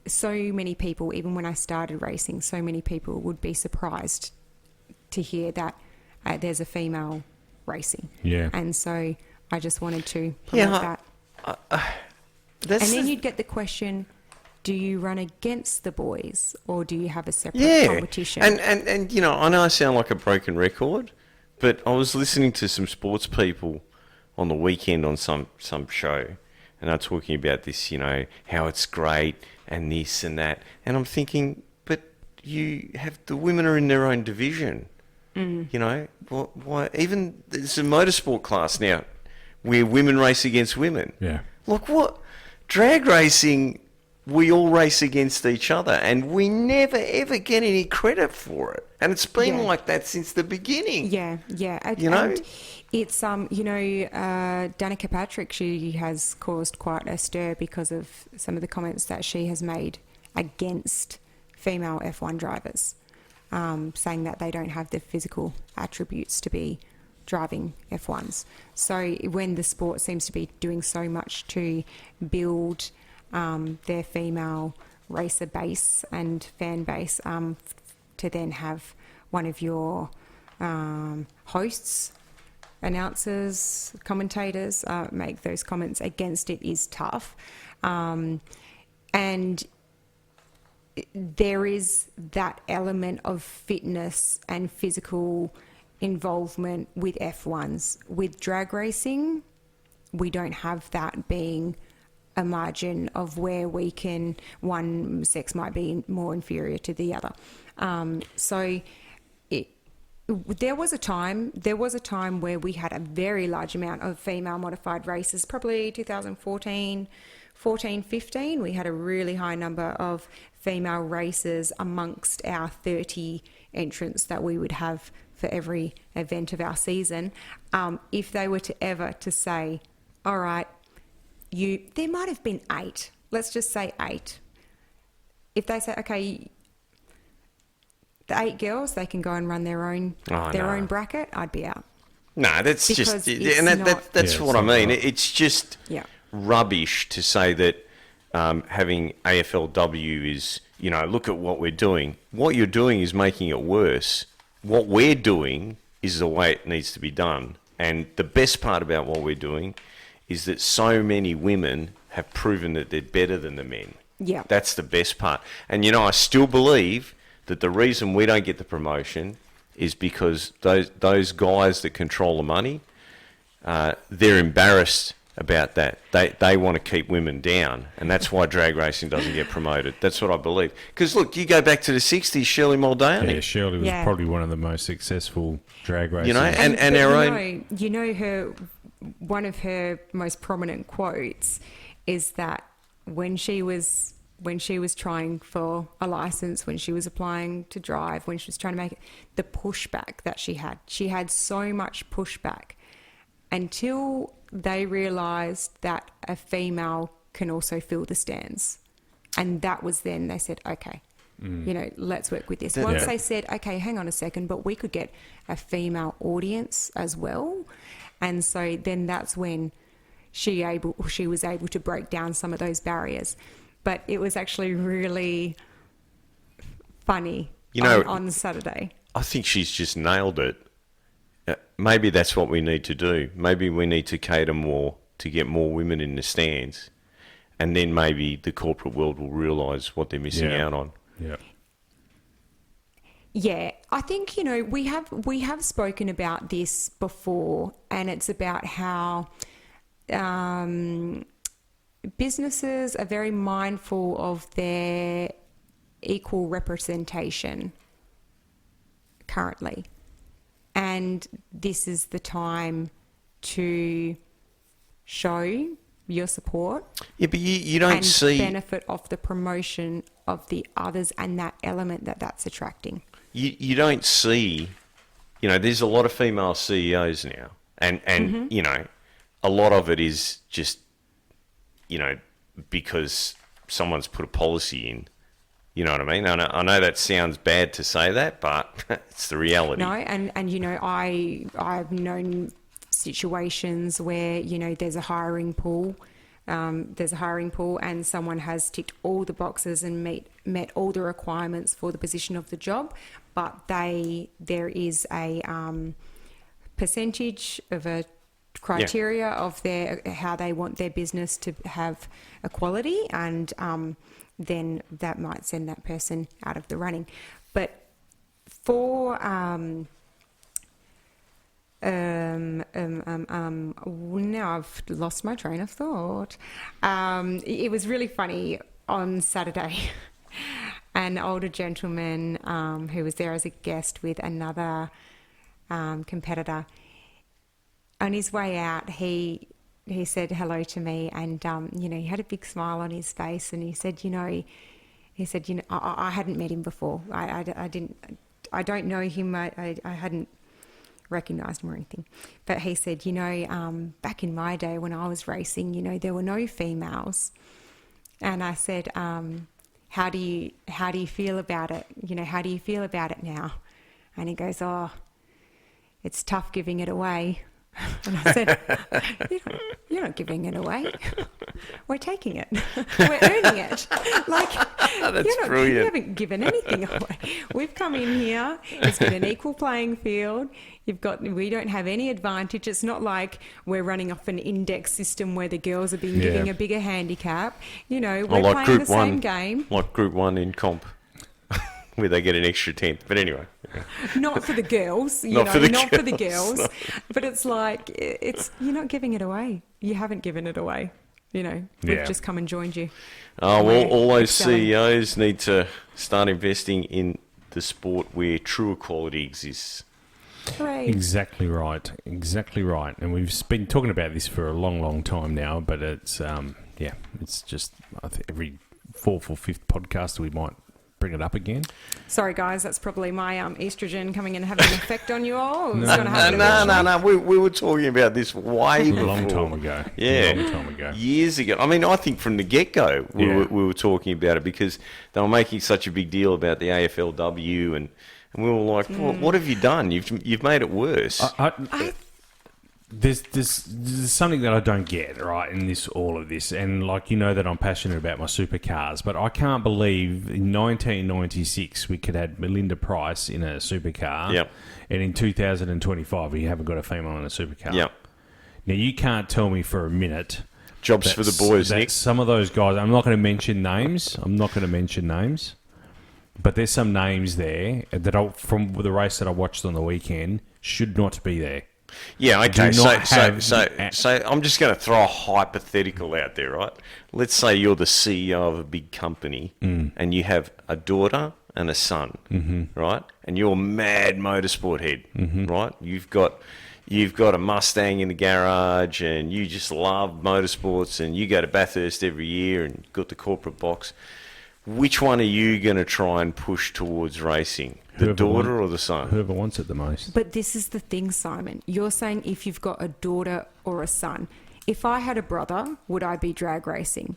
so many people, even when I started racing, so many people would be surprised to hear that there's a female racing. Yeah. And so I just wanted to promote that. And then you'd get the question, do you run against the boys or do you have a separate competition? And I know I sound like a broken record, but I was listening to some sports people on the weekend on some show, and they're talking about this, how it's great and this and that. And I'm thinking, but you have the women are in their own division. Why? Even there's a motorsport class now where women race against women. Yeah. Like what? Drag racing, we all race against each other, and we never ever get any credit for it. And it's been like that since the beginning. Yeah. And it's Danica Patrick, she has caused quite a stir because of some of the comments that she has made against female F1 drivers, saying that they don't have the physical attributes to be driving F1s. So when the sport seems to be doing so much to build their female racer base and fan base, to then have one of your hosts, announcers, commentators make those comments against it is tough. And there is that element of fitness and physical involvement with F1s. With drag racing, we don't have that being a margin of where we can, one sex might be more inferior to the other. There was a time where we had a very large amount of female modified races, probably 2014, 15. We had a really high number of female racers amongst our 30 entrants that we would have for every event of our season. If they were to say, all right, there might have been 8. Let's just say 8. If they say, okay, the 8 girls, they can go and run their own own bracket, I'd be out. No, that's Because just, it's and that's Yeah, what it's I not mean. right. It's just rubbish to say that having AFLW is, look at what we're doing. What you're doing is making it worse. What we're doing is the way it needs to be done. And the best part about what we're doing is that so many women have proven that they're better than the men. Yeah. That's the best part. And, I still believe that the reason we don't get the promotion is because those guys that control the money, they're embarrassed about that. They want to keep women down, and that's why drag racing doesn't get promoted. That's what I believe. Because, look, you go back to the 60s, Shirley Muldowney. Yeah, Shirley was probably one of the most successful drag racers. And our own... one of her most prominent quotes is that when she was trying for a license, when she was applying to drive, when she was trying to make it, the pushback that she had so much pushback until they realised that a female can also fill the stands. And that was then they said, okay, let's work with this. Once they said, okay, hang on a second, but we could get a female audience as well. And so then that's when she was able to break down some of those barriers. But it was actually really funny on Saturday. I think she's just nailed it. Maybe that's what we need to do. Maybe we need to cater more to get more women in the stands. And then maybe the corporate world will realise what they're missing out on. Yeah. Yeah, I think, we have spoken about this before, and it's about how businesses are very mindful of their equal representation currently. And this is the time to show your support. Yeah, but you don't see... benefit of the promotion of the others and that element that's attracting. You don't see... there's a lot of female CEOs now. And a lot of it is just, because someone's put a policy in. You know what I mean? I know that sounds bad to say that, but it's the reality. No, and I've known situations where, there's a hiring pool. And someone has ticked all the boxes and met all the requirements for the position of the job, but there is a percentage of a criteria of how they want their business to have equality, and then that might send that person out of the running. But for now I've lost my train of thought. It was really funny on Saturday. An older gentleman who was there as a guest with another competitor. On his way out, he said hello to me, and he had a big smile on his face, and he said, I hadn't met him before. I don't know him. I hadn't recognised him or anything. But he said, back in my day when I was racing, there were no females. And I said, how do you feel about it? How do you feel about it now? And he goes, oh, it's tough giving it away. And I said, you're not giving it away. We're taking it. We're earning it. That's brilliant. You haven't given anything away. We've come in here. It's been an equal playing field. We don't have any advantage. It's not like we're running off an index system where the girls are being given a bigger handicap. We're playing the same game. Like Group 1 in comp, where they get an extra 10th. But anyway. Not for the girls, not for the girls. No. But it's like, you're not giving it away. You haven't given it away. We've just come and joined you. Oh, well, all those CEOs need to start investing in the sport where true equality exists. Hooray. Exactly right. And we've been talking about this for a long, long time now, but it's, it's just, I think every fourth or fifth podcast we might bring it up again. Sorry, guys, that's probably my estrogen coming in and having an effect on you all. No. We were talking about this way before. A long time ago. Yeah. A long time ago. Years ago. I mean, I think from the get-go we were talking about it because they were making such a big deal about the AFLW and And we were like, well, what have you done? You've made it worse. There's something that I don't get, right, in all of this. And, like, you know that I'm passionate about my supercars, but I can't believe in 1996 we could have Melinda Price in a supercar. Yep. And in 2025 we haven't got a female in a supercar. Yep. Now, you can't tell me for a minute... Jobs for the boys, Nick. Some of those guys... I'm not going to mention names. But there's some names there that from the race that I watched on the weekend should not be there. Yeah, okay. So have I'm just going to throw a hypothetical out there, right? Let's say you're the CEO of a big company and you have a daughter and a son, right? And you're a mad motorsport head, right? You've got a Mustang in the garage and you just love motorsports and you go to Bathurst every year and got the corporate box. Which one are you going to try and push towards racing? The daughter or the son? Whoever wants it the most. But this is the thing, Simon. You're saying if you've got a daughter or a son. If I had a brother, would I be drag racing?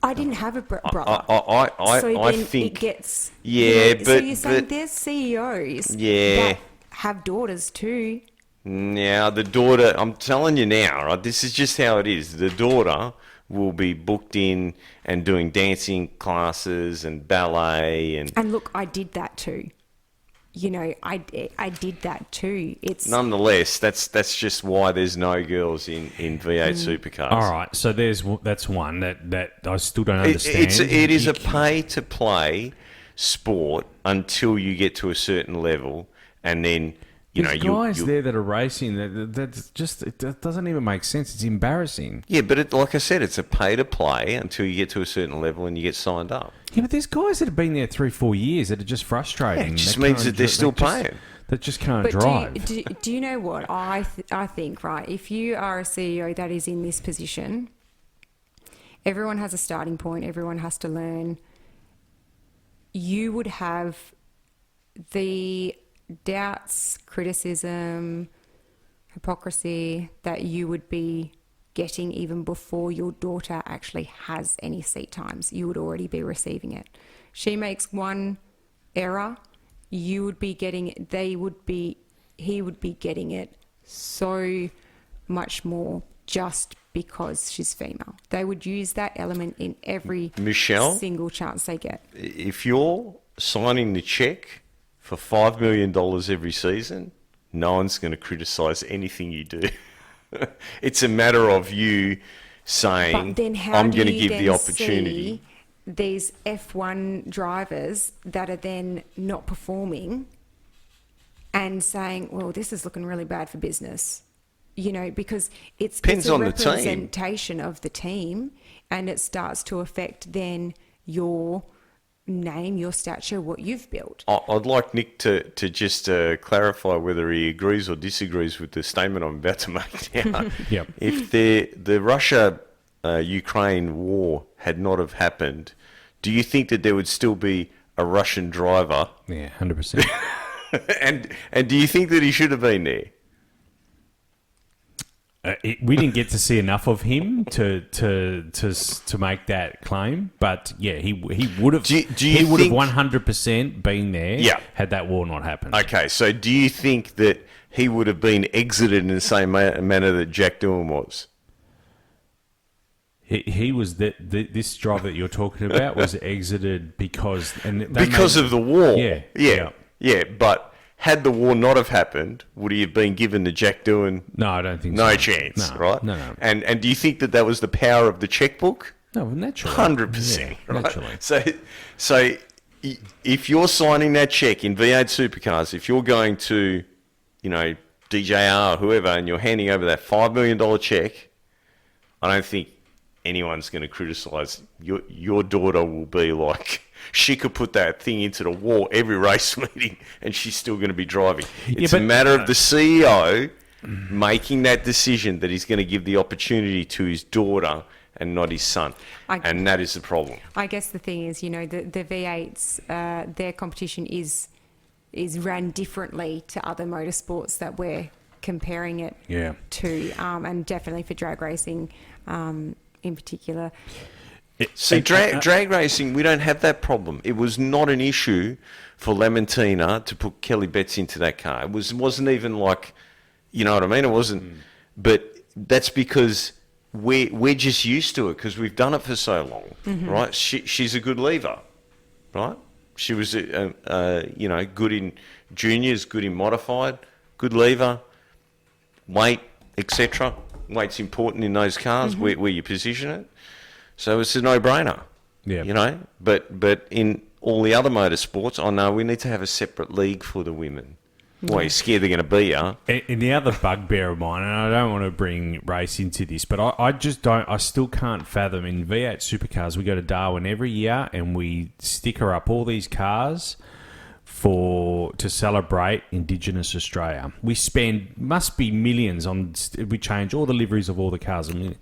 I didn't have a brother. I think... it gets... Yeah, so you're saying there's CEOs that have daughters too. Now, the daughter... I'm telling you now, right? This is just how it is. The daughter... will be booked in and doing dancing classes and ballet and look, I did that too. You know, I did that too. It's nonetheless that's just why there's no girls in V8 supercars. All right, so that's one that I still don't understand. It is a pay to play sport until you get to a certain level, and then. There's guys there that are racing. That's just it doesn't even make sense. It's embarrassing. Yeah, but like I said, it's a pay to play until you get to a certain level and you get signed up. Yeah, but there's guys that have been there 3-4 years that are just frustrating. Yeah, it just means that they're still paying. That just can't drive. Do you know what I think? Right, if you are a CEO that is in this position, everyone has a starting point. Everyone has to learn. You would have the doubts, criticism, hypocrisy that you would be getting even before your daughter actually has any seat times. You would already be receiving it. She makes one error, you would be getting it. He would be getting it so much more just because she's female. They would use that element in every single chance they get. If you're signing the cheque for $5 million every season, no one's going to criticise anything you do. It's a matter of you saying, I'm going to give the opportunity. These F1 drivers that are then not performing and saying, well, this is looking really bad for business. You know, because it's a representation of the team, and it starts to affect then your name, your stature, what you've built. I'd like Nick to just clarify whether he agrees or disagrees with the statement I'm about to make now. Yep. If the Russia-Ukraine war had not have happened, do you think that there would still be a Russian driver? Yeah, 100%. and do you think that he should have been there? We didn't get to see enough of him to make that claim, but yeah, he would have. He would have 100% been there. Yeah. Had that war not happened. Okay, so do you think that he would have been exited in the same manner that Jack Doohan was? He was this driver that you're talking about was exited because of the war. Yeah. But had the war not have happened, would he have been given the Jack Doohan? No, I don't think so. No chance, no, right? No. And do you think that was the power of the checkbook? No, naturally. 100%, right? Naturally. So if you're signing that check in V8 Supercars, if you're going to, DJR or whoever, and you're handing over that $5 million check, I don't think anyone's going to criticise. Your daughter will be like... She could put that thing into the wall every race meeting and she's still going to be driving. It's a matter of the CEO making that decision that he's going to give the opportunity to his daughter and not his son. And that is the problem. I guess the thing is, the V8s, their competition is ran differently to other motorsports that we're comparing it to, and definitely for drag racing in particular. See, drag racing, we don't have that problem. It was not an issue for Lemontina to put Kelly Betts into that car. It wasn't even like, you know what I mean? It wasn't. But that's because we're just used to it because we've done it for so long, right? She's a good lever, right? She was, good in juniors, good in modified, good lever, weight, etc. Weight's important in those cars where you position it. So it's a no-brainer, But in all the other motorsports, I know we need to have a separate league for the women. Well, you're scared they're going to be you. And the other bugbear of mine, and I don't want to bring race into this, but I still can't fathom in V8 supercars, we go to Darwin every year and we sticker up all these cars to celebrate Indigenous Australia. We must be millions we change all the liveries of all the cars. I mean,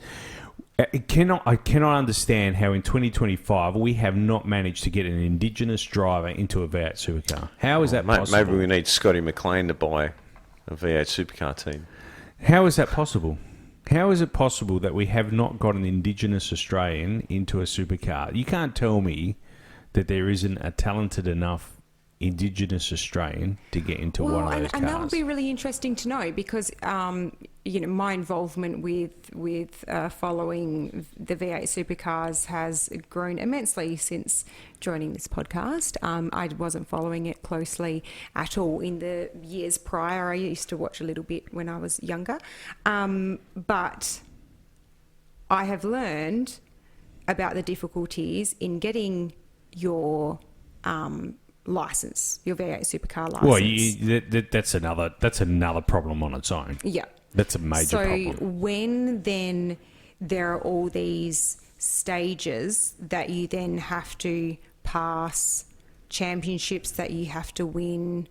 I cannot understand how in 2025 we have not managed to get an Indigenous driver into a V8 supercar. How is that possible? Maybe we need Scotty McLean to buy a V8 supercar team. How is that possible? How is it possible that we have not got an Indigenous Australian into a supercar? You can't tell me that there isn't a talented enough Indigenous Australian to get into one of those cars. And that would be really interesting to know because, my involvement with following the V8 supercars has grown immensely since joining this podcast. I wasn't following it closely at all in the years prior. I used to watch a little bit when I was younger. But I have learned about the difficulties in getting your license, your V8 supercar license. Well, that's another problem on its own. Yeah. That's a major problem. So when then there are all these stages that you then have to pass, championships that you have to win,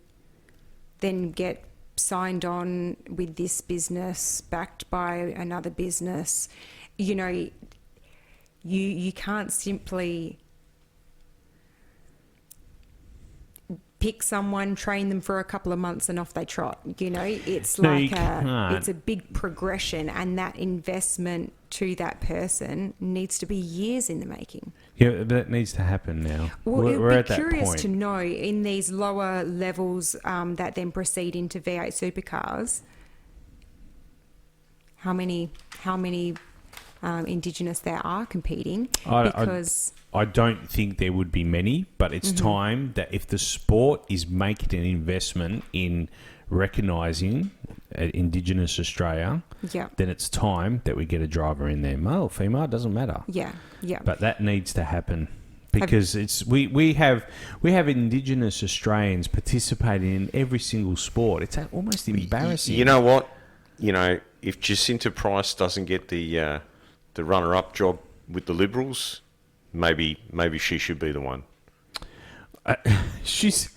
then get signed on with this business, backed by another business, you can't simply pick someone, train them for a couple of months and off they trot. It's it's a big progression, and that investment to that person needs to be years in the making. Yeah, that needs to happen now. Well, we're at it would be that curious point. to know in these lower levels that then proceed into V8 supercars, how many Indigenous there are competing, because I don't think there would be many, but it's time that if the sport is making an investment in recognising Indigenous Australia, then it's time that we get a driver in there. Male, female, doesn't matter. Yeah. But that needs to happen because we have Indigenous Australians participating in every single sport. It's almost embarrassing. You know what? If Jacinta Price doesn't get the runner-up job with the Liberals, maybe she should be the one. She's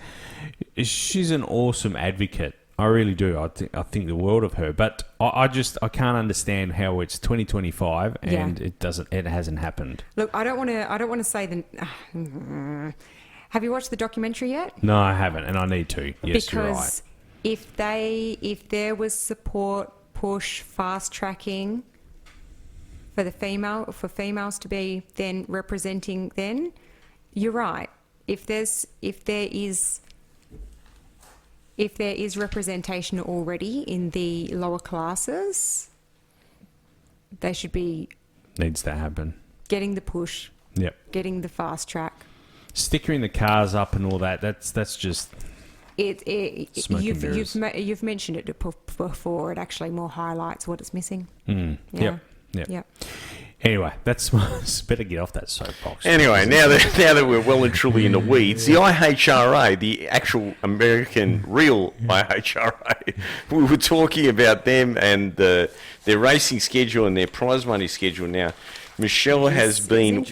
an awesome advocate. I really do. I think the world of her. But I can't understand how it's 2025 and it hasn't happened. Look, I don't want to say the. Have you watched the documentary yet? No, I haven't, and I need to. Yes, you're right. Because if there was support, push, fast tracking for females to be then representing, then you're right. If there is representation already in the lower classes, they should be needs to happen. Getting the push. Yep. Getting the fast track. Stickering the cars up and all that. That's just. You've mentioned it before. It actually more highlights what it's missing. Yep. Anyway, better get off that soapbox. Anyway, now that we're well and truly in the weeds, the IHRA, the actual American real IHRA, we were talking about them and their racing schedule and their prize money schedule. Now, Michelle has been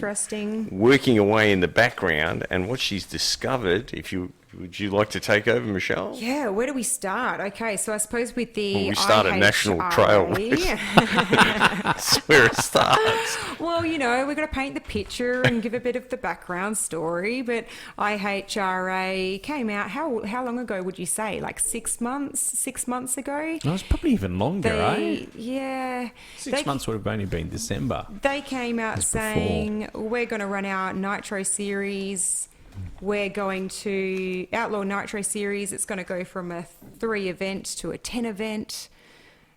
working away in the background, and what she's discovered, if you would you like to take over, Michelle? Yeah, where do we start? Okay, so I suppose with the Well, we start at National Trail. That's where it starts. Well, we've got to paint the picture and give a bit of the background story. But IHRA came out, how long ago would you say? Like 6 months? 6 months ago? No, it's probably even longer, eh? Yeah. 6 months would have only been December. They came out saying, we're going to run our Nitro Series. We're going to Outlaw Nitro Series. It's going to go from a 3 event to a 10 event.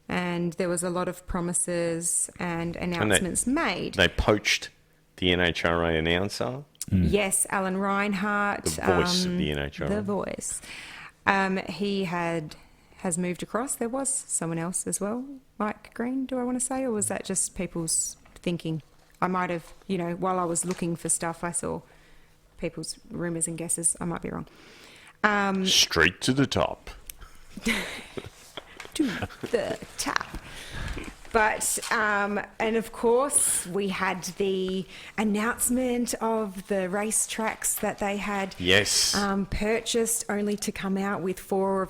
And there was a lot of promises and announcements made. They poached the NHRA announcer. Yes, Alan Reinhardt. The voice of the NHRA. The voice. He has moved across. There was someone else as well. Mike Green, do I want to say? Or was that just people's thinking? I might have, while I was looking for stuff, I saw people's rumours and guesses. I might be wrong. Straight to the top. To the top. But, and of course, we had the announcement of the racetracks that they had purchased, only to come out with four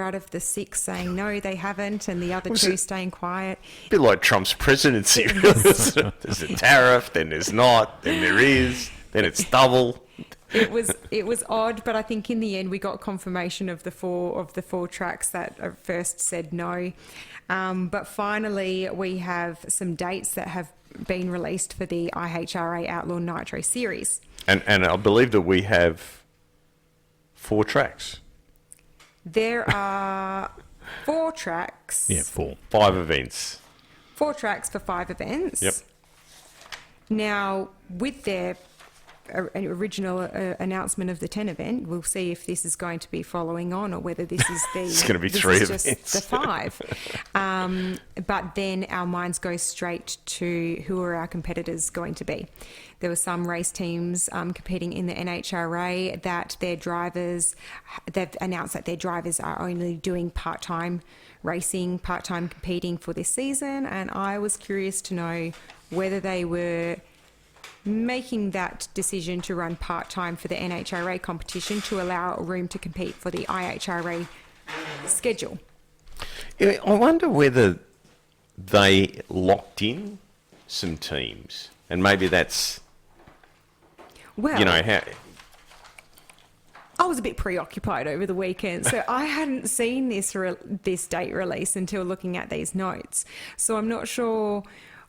out of the 6 saying no, they haven't, and the other 2 staying quiet. A bit like Trump's presidency. There's a tariff, then there's not, then there is, then it's double. It was odd, but I think in the end we got confirmation of the four tracks that at first said no. But finally, we have some dates that have been released for the IHRA Outlaw Nitro Series. And I believe that we have 4 tracks. There are 4 tracks. Yeah, 4. 5 events. 4 tracks for 5 events. Yep. Now, with their original announcement of the 10 event, we'll see if this is going to be following on or whether this is the it's going to be 3 events. Just the 5. But then our minds go straight to who are our competitors going to be. There were some race teams competing in the NHRA that they've announced that their drivers are only doing part-time racing, part-time competing for this season, and I was curious to know whether they were making that decision to run part-time for the NHRA competition to allow room to compete for the IHRA schedule. I wonder whether they locked in some teams, and maybe that's, well, how... I was a bit preoccupied over the weekend, so I hadn't seen this date release until looking at these notes. So I'm not sure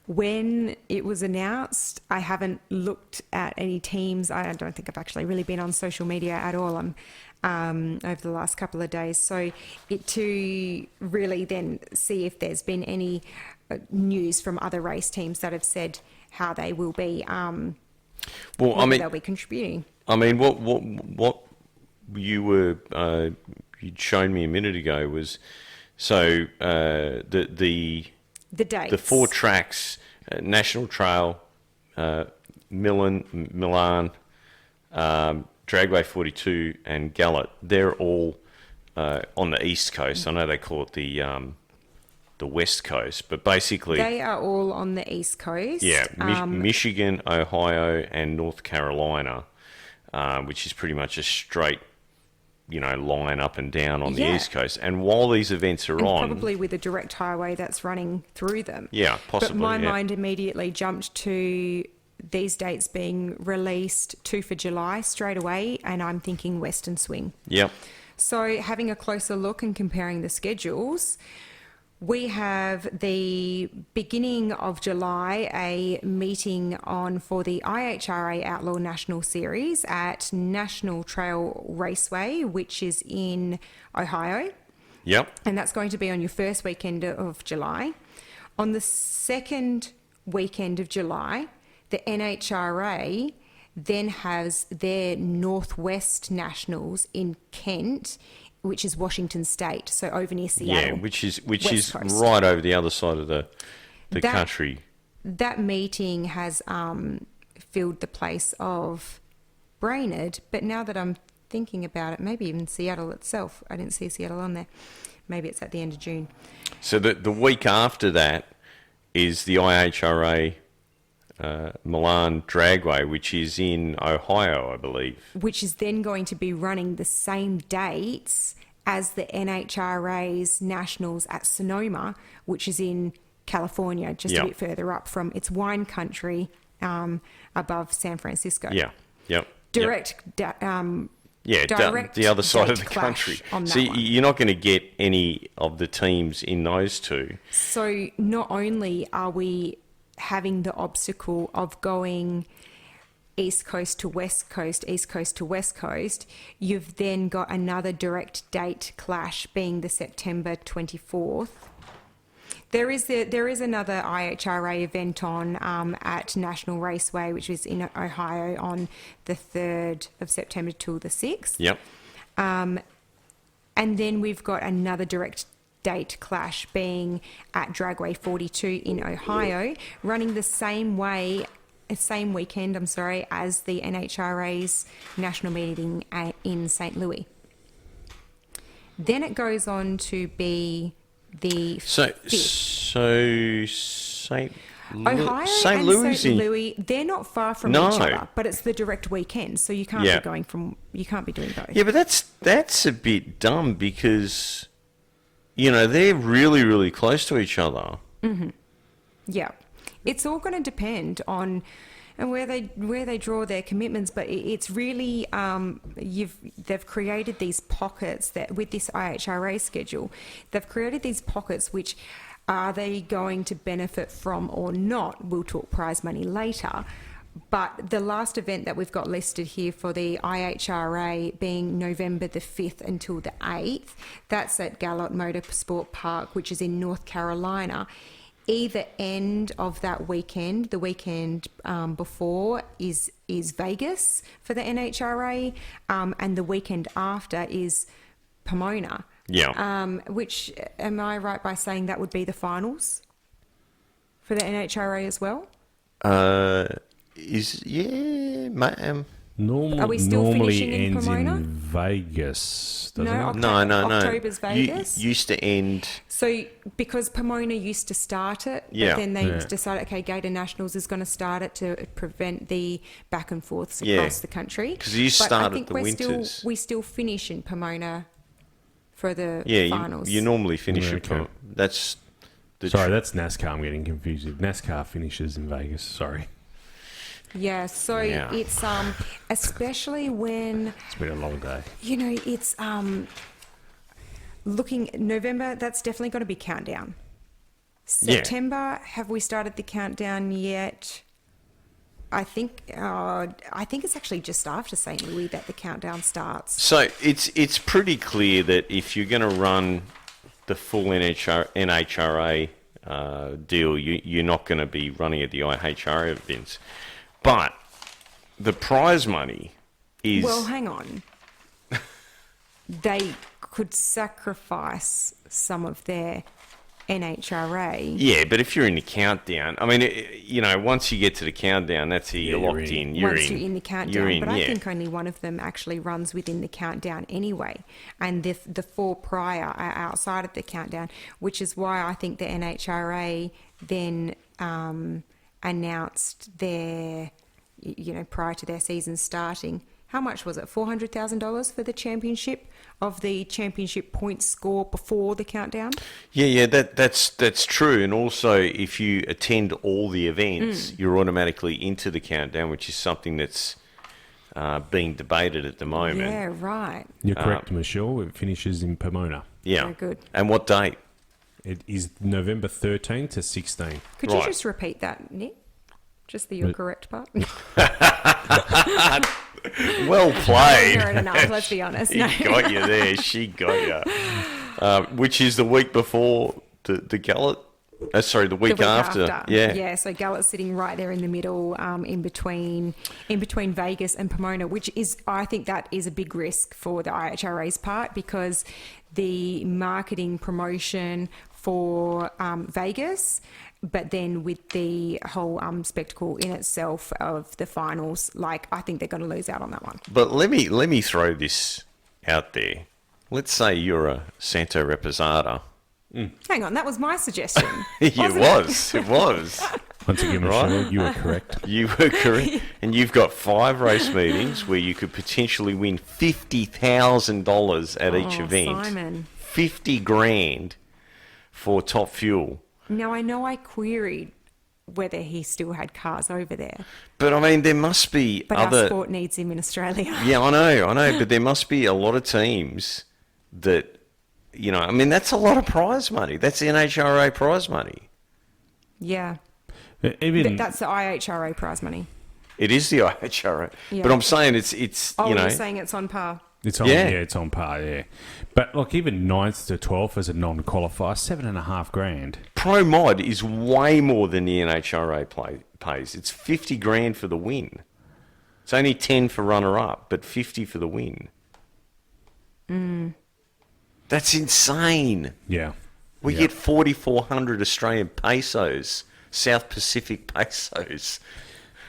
when it was announced. I haven't looked at any teams. I don't think I've actually really been on social media at all over the last couple of days. So to really then see if there's been any news from other race teams that have said how they will be, they'll be contributing. I mean, what you'd shown me a minute ago was, so the dates. The 4 tracks, National Trail, Milan, Dragway 42 and Gallet, they're all on the East Coast. I know they call it the West Coast, but basically... They are all on the East Coast. Yeah, Michigan, Ohio and North Carolina, which is pretty much a straight line up and down on the East Coast. And while these events are on... Probably with a direct highway that's running through them. Yeah, possibly. But my mind immediately jumped to these dates being released 2 for July straight away, and I'm thinking Western Swing. Yep. So having a closer look and comparing the schedules, we have the beginning of July, a meeting on for the IHRA Outlaw National Series at National Trail Raceway, which is in Ohio. Yep. And that's going to be on your first weekend of July. On the second weekend of July, the NHRA then has their Northwest Nationals in Kent, which is Washington State, so over near Seattle. Yeah, which is right over the other side of the country. That meeting has filled the place of Brainerd, but now that I'm thinking about it, maybe even Seattle itself. I didn't see Seattle on there. Maybe it's at the end of June. So the week after that is the IHRA Milan Dragway, which is in Ohio, I believe. Which is then going to be running the same dates as the NHRA's Nationals at Sonoma, which is in California, just Yep. a bit further up from its wine country above San Francisco. Yeah, yep. Direct direct the other side of date the clash country. on that So one. you're not going to get any of the teams in those two. So not only are we having the obstacle of going East Coast to West Coast, East Coast to West Coast, you've then got another direct date clash being the September 24th. There is another IHRA event on at National Raceway, which is in Ohio on the 3rd of September till the 6th. Yep. And then we've got another direct date clash being at Dragway 42 in Ohio, running the same weekend, as the NHRA's national meeting in St. Louis. Then it goes on to be the So 5th. St. Ohio St. and Louis St. in Louis, they're not far from No. each other, but it's the direct weekend, so you can't Yeah. you can't be doing both. Yeah, but that's a bit dumb because they're really, really close to each other. Yeah, it's all going to depend on and where they draw their commitments, but it's really they've created these pockets that with this IHRA schedule, they've created these pockets which are they going to benefit from or not? We'll talk prize money later. But the last event that we've got listed here for the IHRA being November the 5th until the 8th, that's at Gallup Motorsport Park, which is in North Carolina. Either end of that weekend, the weekend before is Vegas for the NHRA, and the weekend after is Pomona. Yeah. Which, am I right by saying that would be the finals for the NHRA as well? Are we still normally finishing in ends Pomona? in Vegas, doesn't No, it? No. October's Vegas. Used to end. So because Pomona used to start it, Yeah. but then they Yeah. decided, okay, Gator Nationals is going to start it to prevent the back and forths Yeah. across the country. 'Cause you But I start think at the we winters. we still finish in Pomona for the Yeah, finals. you normally finish Yeah, it. okay. That's the Sorry, that's NASCAR. I'm getting confused. NASCAR finishes in Vegas. Sorry. Yeah, so Yeah. it's especially when It's been a long day. it's looking November. That's definitely going to be countdown. Yeah. September, have we started the countdown yet? I think it's actually just after St. Louis that the countdown starts. So it's pretty clear that if you're going to run the full NHRA deal, you're not going to be running at the IHRA events. But the prize money is... Well, hang on. They could sacrifice some of their NHRA. Yeah, but if you're in the countdown, I mean, once you get to the countdown, that's it. You're you're locked in. Once you're in the countdown, You're in, but I yeah. think only one of them actually runs within the countdown anyway, and the four prior are outside of the countdown, which is why I think the NHRA then announced their, prior to their season starting, how much was it? $400,000 for the championship of the championship points score before the countdown. Yeah, that's true. And also, if you attend all the events, you're automatically into the countdown, which is something that's being debated at the moment. Yeah, right. You're correct, Michelle. It finishes in Pomona. Yeah. Very good. And what date? It is November 13 to 16. Could you Right. just repeat that, Nick? Just the correct part. Well played. Fair enough, let's be honest. She No. got you there. She got you. Which is the week before the Gallup. The week after. Yeah. Yeah, so Gallups sitting right there in the middle, in between Vegas and Pomona, which is, I think that is a big risk for the IHRA's part, because the marketing promotion for Vegas, but then with the whole spectacle in itself of the finals, I think they're going to lose out on that one. But let me throw this out there. Let's say you're a Santo Reposada Hang on, that was my suggestion. It was. Once again, Right. Michelle, you were correct. You were correct. And you've got 5 race meetings where you could potentially win $50,000 at each event. Simon. 50 grand for Top Fuel. Now, I know I queried whether he still had cars over there, But I mean, there must be but other. our sport needs him in Australia. Yeah, I know. But there must be a lot of teams that, I mean, that's a lot of prize money. That's the NHRA prize money. Yeah. Even That's the IHRA prize money. It is the IHRA. Yeah. But I'm saying it's Oh, you're saying it's on par. it's on, Yeah. it's on par, yeah. But like even 9th to 12th as a non-qualifier, $7,500. Pro Mod is way more than the NHRA pays. It's 50 grand for the win. It's only 10 for runner-up, but 50 for the win. That's insane. Yeah. We Yeah. get 4,400 Australian pesos, South Pacific pesos.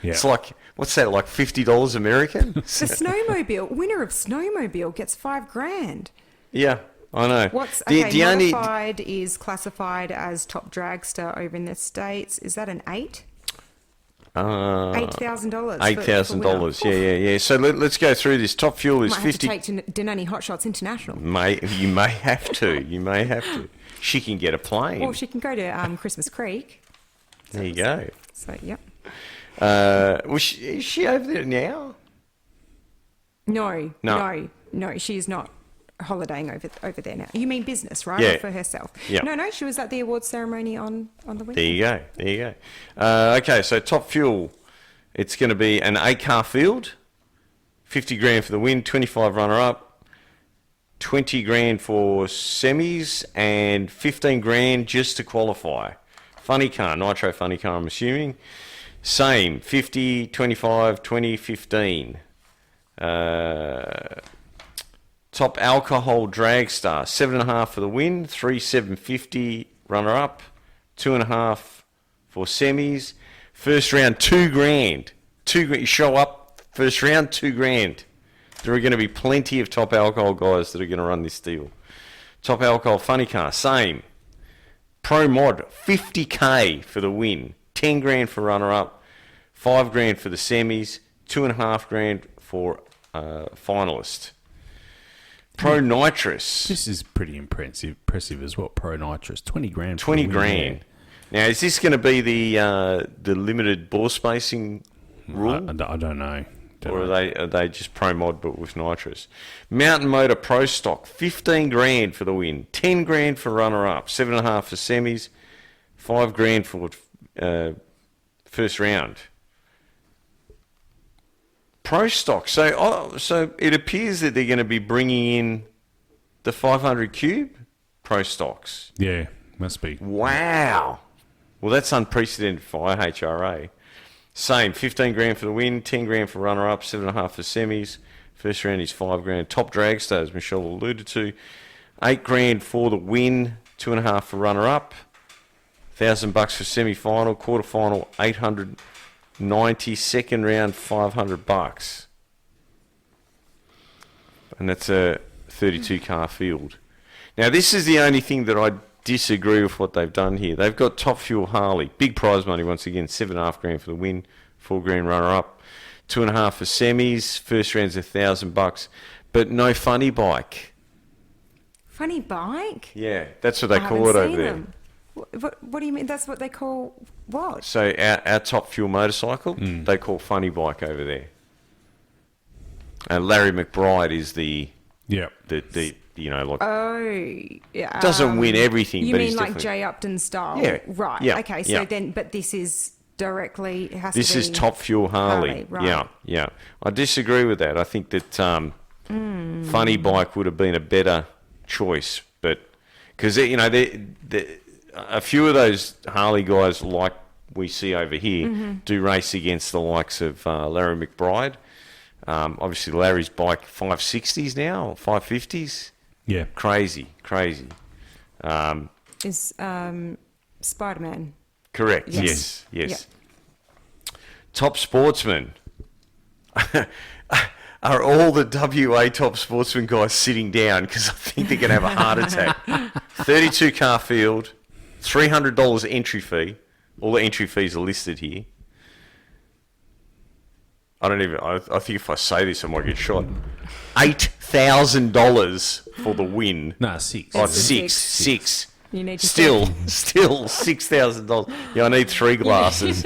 Yeah. It's like, what's that, like $50 American? The snowmobile winner of snowmobile gets $5,000. Yeah, I know. What's the only modified is classified as top dragster over in the States. Is that an 8? $8,000. $8,000. Yeah. So let's go through this. Top Fuel is Might have 50. to take to Denoni Hot Shots International. You may have to. She can get a plane. Or she can go to Christmas Creek. There you go. So, yep. Is she over there now? No. No. She is not holidaying over there now. You mean business, right? Yeah. Or for herself? Yeah. No, she was at the awards ceremony on the weekend. There you go. Okay, so Top Fuel, it's going to be an 8-car field, 50 grand for the win, 25 runner-up, 20 grand for semis, and 15 grand just to qualify. Funny car, Nitro funny car, I'm assuming. Same, 50, 25, 20, 15. Top alcohol dragster, 7.5 for the win, 3,750 runner up, 2.5 for semis. First round, $2 grand. You show up, first round, $2 grand. There are going to be plenty of top alcohol guys that are going to run this deal. Top alcohol funny car, same. Pro Mod, 50k for the win, 10 grand for runner up, 5 grand for the semis, 2.5 grand for finalist. Pro Nitrous. This is pretty impressive as well. Pro Nitrous, 20 grand. 20 grand. Now, is this going to be the limited bore spacing rule? I don't know. Or are they just Pro Mod but with Nitrous? Mountain Motor Pro Stock, 15 grand for the win, 10 grand for runner-up, 7.5 for semis, 5 grand for first round. Pro Stock. So it appears that they're going to be bringing in the 500 cube Pro Stocks. Yeah, must be. Wow. Well, that's unprecedented for IHRA. Same, 15 grand for the win, 10 grand for runner-up, 7.5 for semis. First round is 5 grand. Top dragster, as Michelle alluded to, 8 grand for the win, 2.5 for runner-up, $1,000 for semi-final, quarter-final, 890, second round, $500. And that's a 32-car field. Now, this is the only thing that I disagree with what they've done here. They've got Top Fuel Harley, big prize money once again, 7.5 grand for the win, 4 grand runner-up, 2.5 for semis, first round's $1,000, but no funny bike. Funny bike? Yeah, that's what they I call haven't it over seen there. them. What do you mean? That's what they call what? So our Top Fuel motorcycle, they call funny bike over there. And Larry McBride is the like Oh, yeah. doesn't win everything. You but mean he's like definitely- Jay Upton style? Yeah. Right. Yeah. Okay. So Yeah. then, but this is directly. It has This to be is Top Fuel Harley. right. Yeah. I disagree with that. I think that funny bike would have been a better choice, but because a few of those Harley guys, like we see over here, do race against the likes of Larry McBride. Obviously, Larry's bike 560s now, 550s. Yeah. Crazy. Is Spider-Man? Correct. Yes. Yes. Top sportsman. are all the WA top sportsman guys sitting down because I think they're going to have a heart attack. 32 car field, $300 entry fee. All the entry fees are listed here. I think if I say this, I might get shot. $8,000 for the win. No, 6. Oh, six. You need to Still $6,000. Yeah, I need 3 glasses.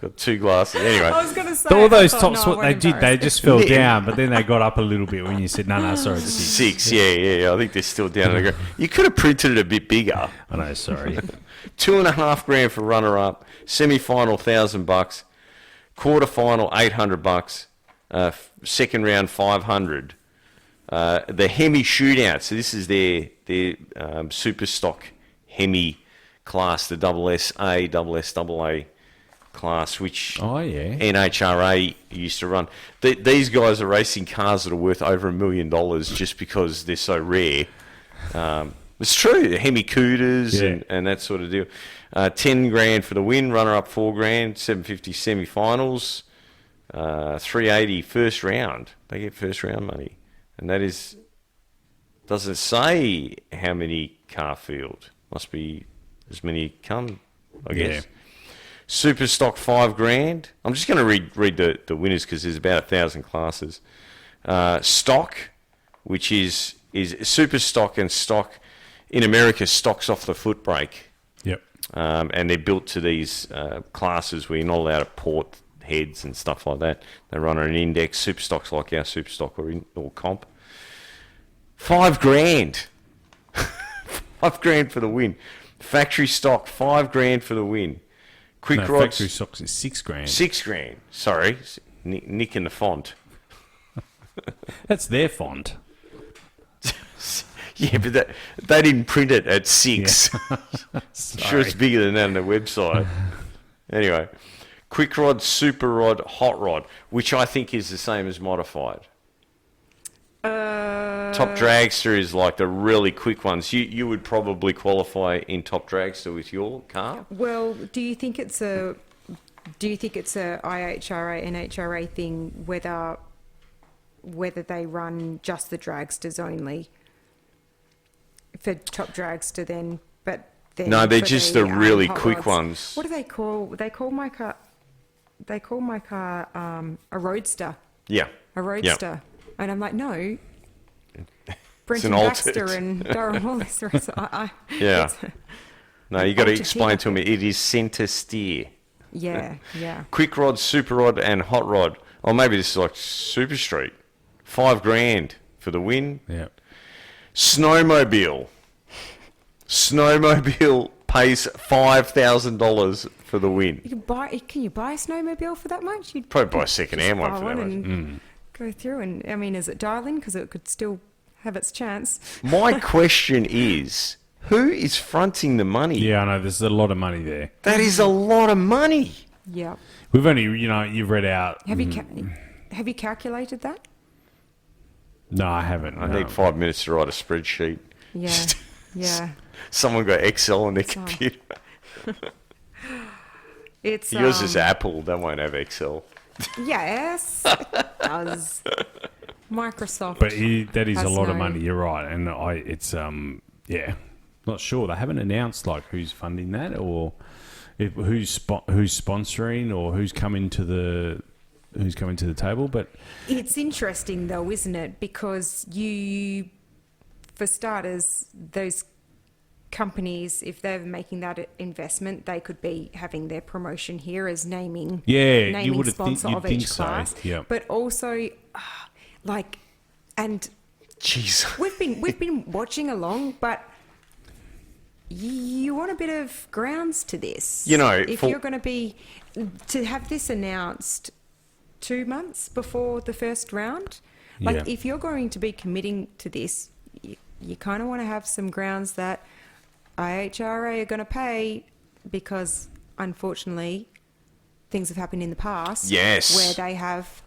Got 2 glasses. Anyway. I was going to say. All those I top thought, sport, no, they did. They just fell down, but then they got up a little bit when you said, no, sorry, it's 6. 6, yeah. I think they're still down. You could have printed it a bit bigger. I know, sorry. $2,500 for runner-up. Semi-final, $1,000. Quarter-final, $800. Second round, $500. The Hemi shootout. So this is their super stock Hemi class, the SSA, SSAA class, which NHRA used to run. These guys are racing cars that are worth over $1 million just because they're so rare. It's true. The Hemi Cooters and that sort of deal. $10,000 for the win. Runner up $4,000. $750 semi-finals. $380 first round. They get first round money, and that doesn't say how many car field. Must be as many come, I guess. Super stock $5,000. I'm just going to read the winners because there's about 1,000 classes. Stock, which is super stock, and stock in America stocks off the foot brake. Yep. And they're built to these classes where you're not allowed to port heads and stuff like that. They run on an index. Super stock's like our super stock or comp. $5,000. $5,000 for the win. Factory stock, $5,000 for the win. Quick rods. Factory stocks is $6,000. $6,000. Sorry, Nick in the font. That's their font. Yeah, but they didn't print it at 6. Yeah. Sure, it's bigger than that on their website. Anyway, quick rod, super rod, hot rod, which I think is the same as modified. Top dragster is like the really quick ones. You would probably qualify in top dragster with your car. Well, do you think it's a IHRA, NHRA thing whether they run just the dragsters only for top dragster then? But then no, they're for just the the really hot quick rods, ones. What do they call? They call my car a roadster. Yeah. A roadster. And I'm like, no. Brenton an Baxter altered. and Darren Wallace. Yeah. No, you got to altered explain to vehicle. me. It is centre steer. Yeah. Quick rod, super rod, and hot rod. Or maybe this is like Super Street. $5,000 for the win. Yeah. Snowmobile pays $5,000 for the win. Can you buy a snowmobile for that much? You'd Probably buy a second-hand one for that much. and go through and, I mean, is it dial-in? Because it could still have its chance. My question is, who is fronting the money? Yeah, I know. There's a lot of money there. That is a lot of money. Yeah. We've only, you've read out. Have you calculated that? No, I haven't. I no. need 5 minutes to write a spreadsheet. Yeah. Yeah. Someone got Excel on their computer. It's Yours is Apple. That won't have Excel. Yes, it does. Microsoft. But that is a has lot of no- money. You're right, and it's not sure. They haven't announced like who's funding that or who's sponsoring or who's coming to the table. But It's interesting though, isn't it? Because for starters, those companies, if they're making that investment, they could be having their promotion here as naming you would sponsor you'd of think each so. class. Yeah. But also, and Jeez. we've been watching along, but you want a bit of grounds to this. If you're going to have this announced 2 months before the first round, if you're going to be committing to this, you kind of want to have some grounds that IHRA are going to pay, because unfortunately things have happened in the past where they have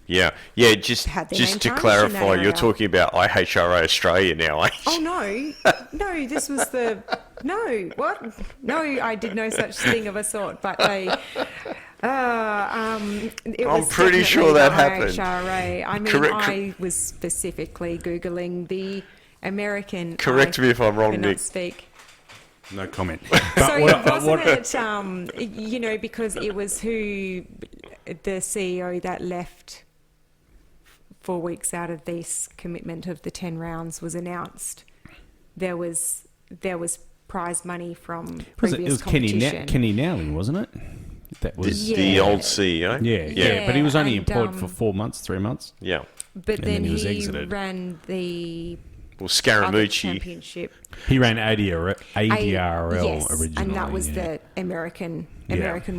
just had their just name to tarnished in clarify, that you're area. talking about IHRA Australia now, eh? Oh no, this was the no. What? No, I did no such thing of a sort. But I'm pretty sure that happened. IHRA. I mean, I was specifically Googling the American. Correct me if I'm wrong, cannot Nick. speak. No comment. So wasn't it, because it was the CEO that left 4 weeks out of this commitment of the 10 rounds was announced. There was prize money from previous competition. Kenny Nowling, wasn't it? That was the old CEO. Yeah, but he was only and, employed for 4 months, 3 months. Yeah. But then he was he exited. ran the other Scaramucci. championship. He ran ADRL yes, originally, and that was the American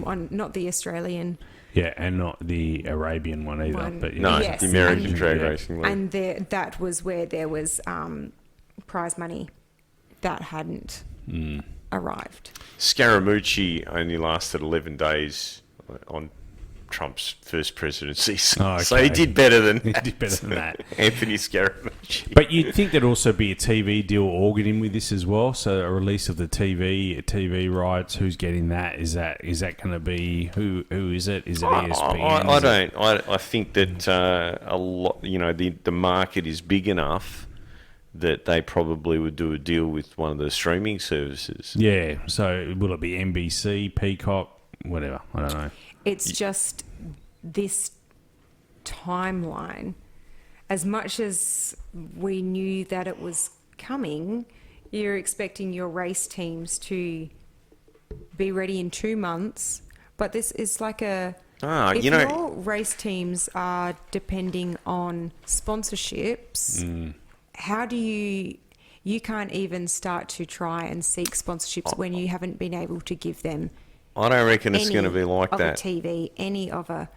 one, not the Australian. Yeah, and not the Arabian one either. But yeah. No, Yes, the American and- drag racing league. And that was where there was prize money that hadn't arrived. Scaramucci only lasted 11 days on Trump's first presidency, so he did better than He that. did better than that. Anthony Scaramucci. But you'd think there'd also be a TV deal organ in with this as well. So a release of the TV rights. Who's getting that? Is that going to be who is it? Is it ESPN? I think that a lot. The market is big enough that they probably would do a deal with one of the streaming services. Yeah. So will it be NBC, Peacock, whatever? I don't know. It's just this timeline. As much as we knew that it was coming, you're expecting your race teams to be ready in 2 months. But this is like if your race teams are depending on sponsorships, how do you can't even start to try and seek sponsorships when you haven't been able to give them I don't reckon it's going to be like of that. a TV, any of a...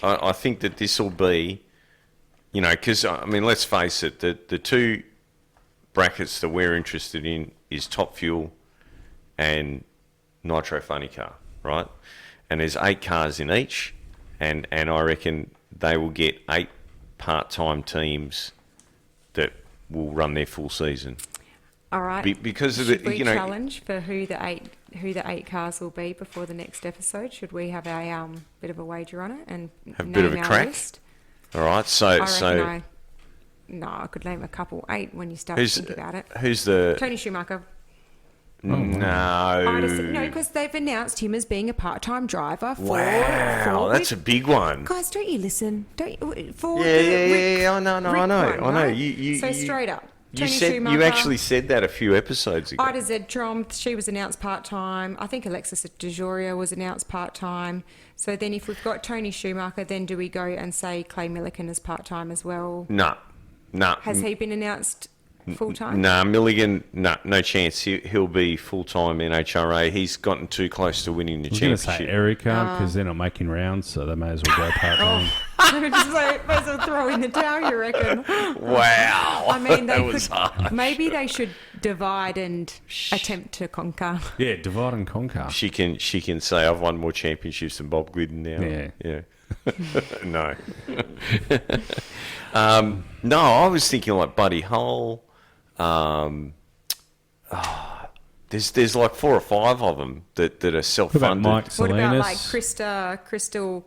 I think that this will be, because, let's face it, the two brackets that we're interested in is Top Fuel and Nitro Funny Car, right? And there's 8 cars in each, and I reckon they will get 8 part-time teams that will run their full season. All right. Because of Should we challenge for who the eight cars will be before the next episode? Should we have a bit of a wager on it and have a bit of a crack? List? All right. I could name a couple. 8 when you start to think about it. Who's the Tony Schumacher? No, because they've announced him as being a part-time driver for. Wow, that's a big one. Guys, don't you listen? Don't you, for Yeah. I know. Right? You straight up. You actually said that a few episodes ago. Ida Zedtrom, she was announced part-time. I think Alexis DeJoria was announced part-time. So then if we've got Tony Schumacher, then do we go and say Clay Millican is part-time as well? No. Has he been announced full-time? Milligan, no chance. He'll be full-time in IHRA. He's gotten too close to winning the championship. I was going to say Erica, because they're not making rounds, so they may as well go part-time. May as well throw in the towel, you reckon? Wow. I mean, that was hard. Maybe they should divide and attempt to conquer. Yeah, divide and conquer. She can say, I've won more championships than Bob Glidden now. Yeah. No. No, I was thinking like Buddy Hull. There's like 4 or 5 of them that are self-funded. Mike What Salinas? about like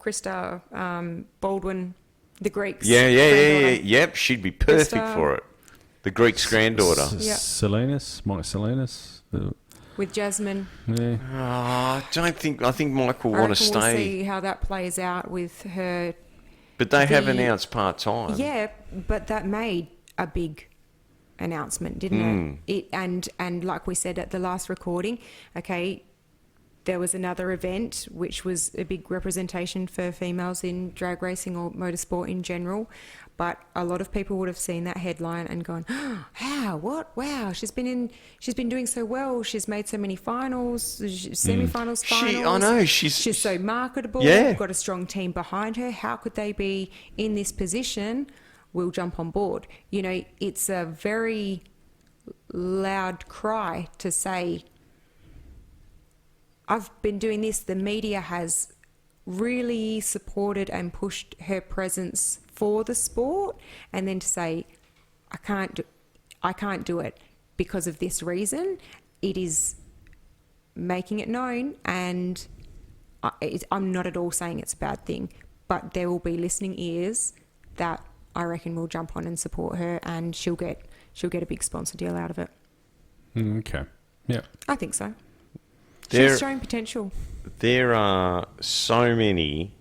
Krista Baldwin, the Greeks? Yeah. Yep, she'd be perfect Krista. for it. The Greek's granddaughter. Salinas, Mike Salinas. With Jasmine. Yeah. I think Mike will want to We'll stay. see how that plays out with her. But they have announced part-time. Yeah, but that made a big announcement, didn't it? And like we said at the last recording, okay, there was another event which was a big representation for females in drag racing or motorsport in general, but a lot of people would have seen that headline and gone, oh, wow, she's been doing so well, she's made so many finals, semi-finals, finals. I know, she's so marketable, got a strong team behind her, how could they be in this position? We'll jump on board. It's a very loud cry to say, I've been doing this. The media has really supported and pushed her presence for the sport, and then to say, I can't do it because of this reason. It is making it known, and I'm not at all saying it's a bad thing, but there will be listening ears that I reckon will jump on and support her, and she'll get a big sponsor deal out of it. Okay. Yeah. I think so. There- She's showing potential. There are so many.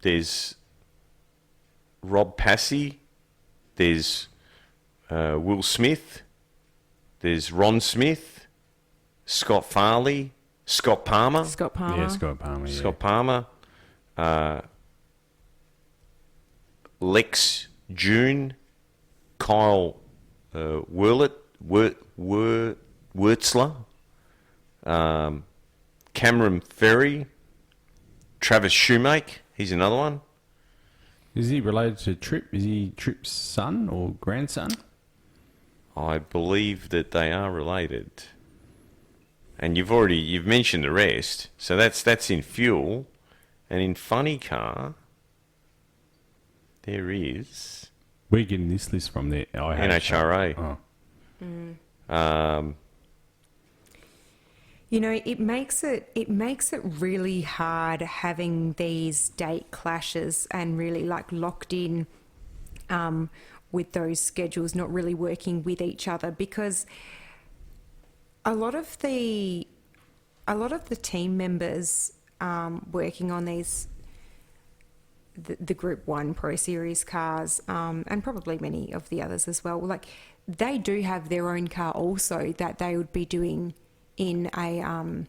There's Rob Passy. There's Will Smith. There's Ron Smith. Scott Farley. Scott Palmer. Scott Palmer. Yeah, Scott Palmer. Yeah. Scott Palmer. Lex June. Kyle Wurtzler. Cameron Ferry. Travis Shoemake. He's another one. Is he related to Tripp? Is he Tripp's son or grandson? I believe that they are related. And you've mentioned the rest. So that's in fuel. And in funny car, there is We're getting this list from the IHRA. NHRA. Oh. You know, it makes it really hard having these date clashes and really like locked in with those schedules not really working with each other, because a lot of the team members working on these the Group 1 Pro Series cars, and probably many of the others as well, like they do have their own car also that they would be doing in a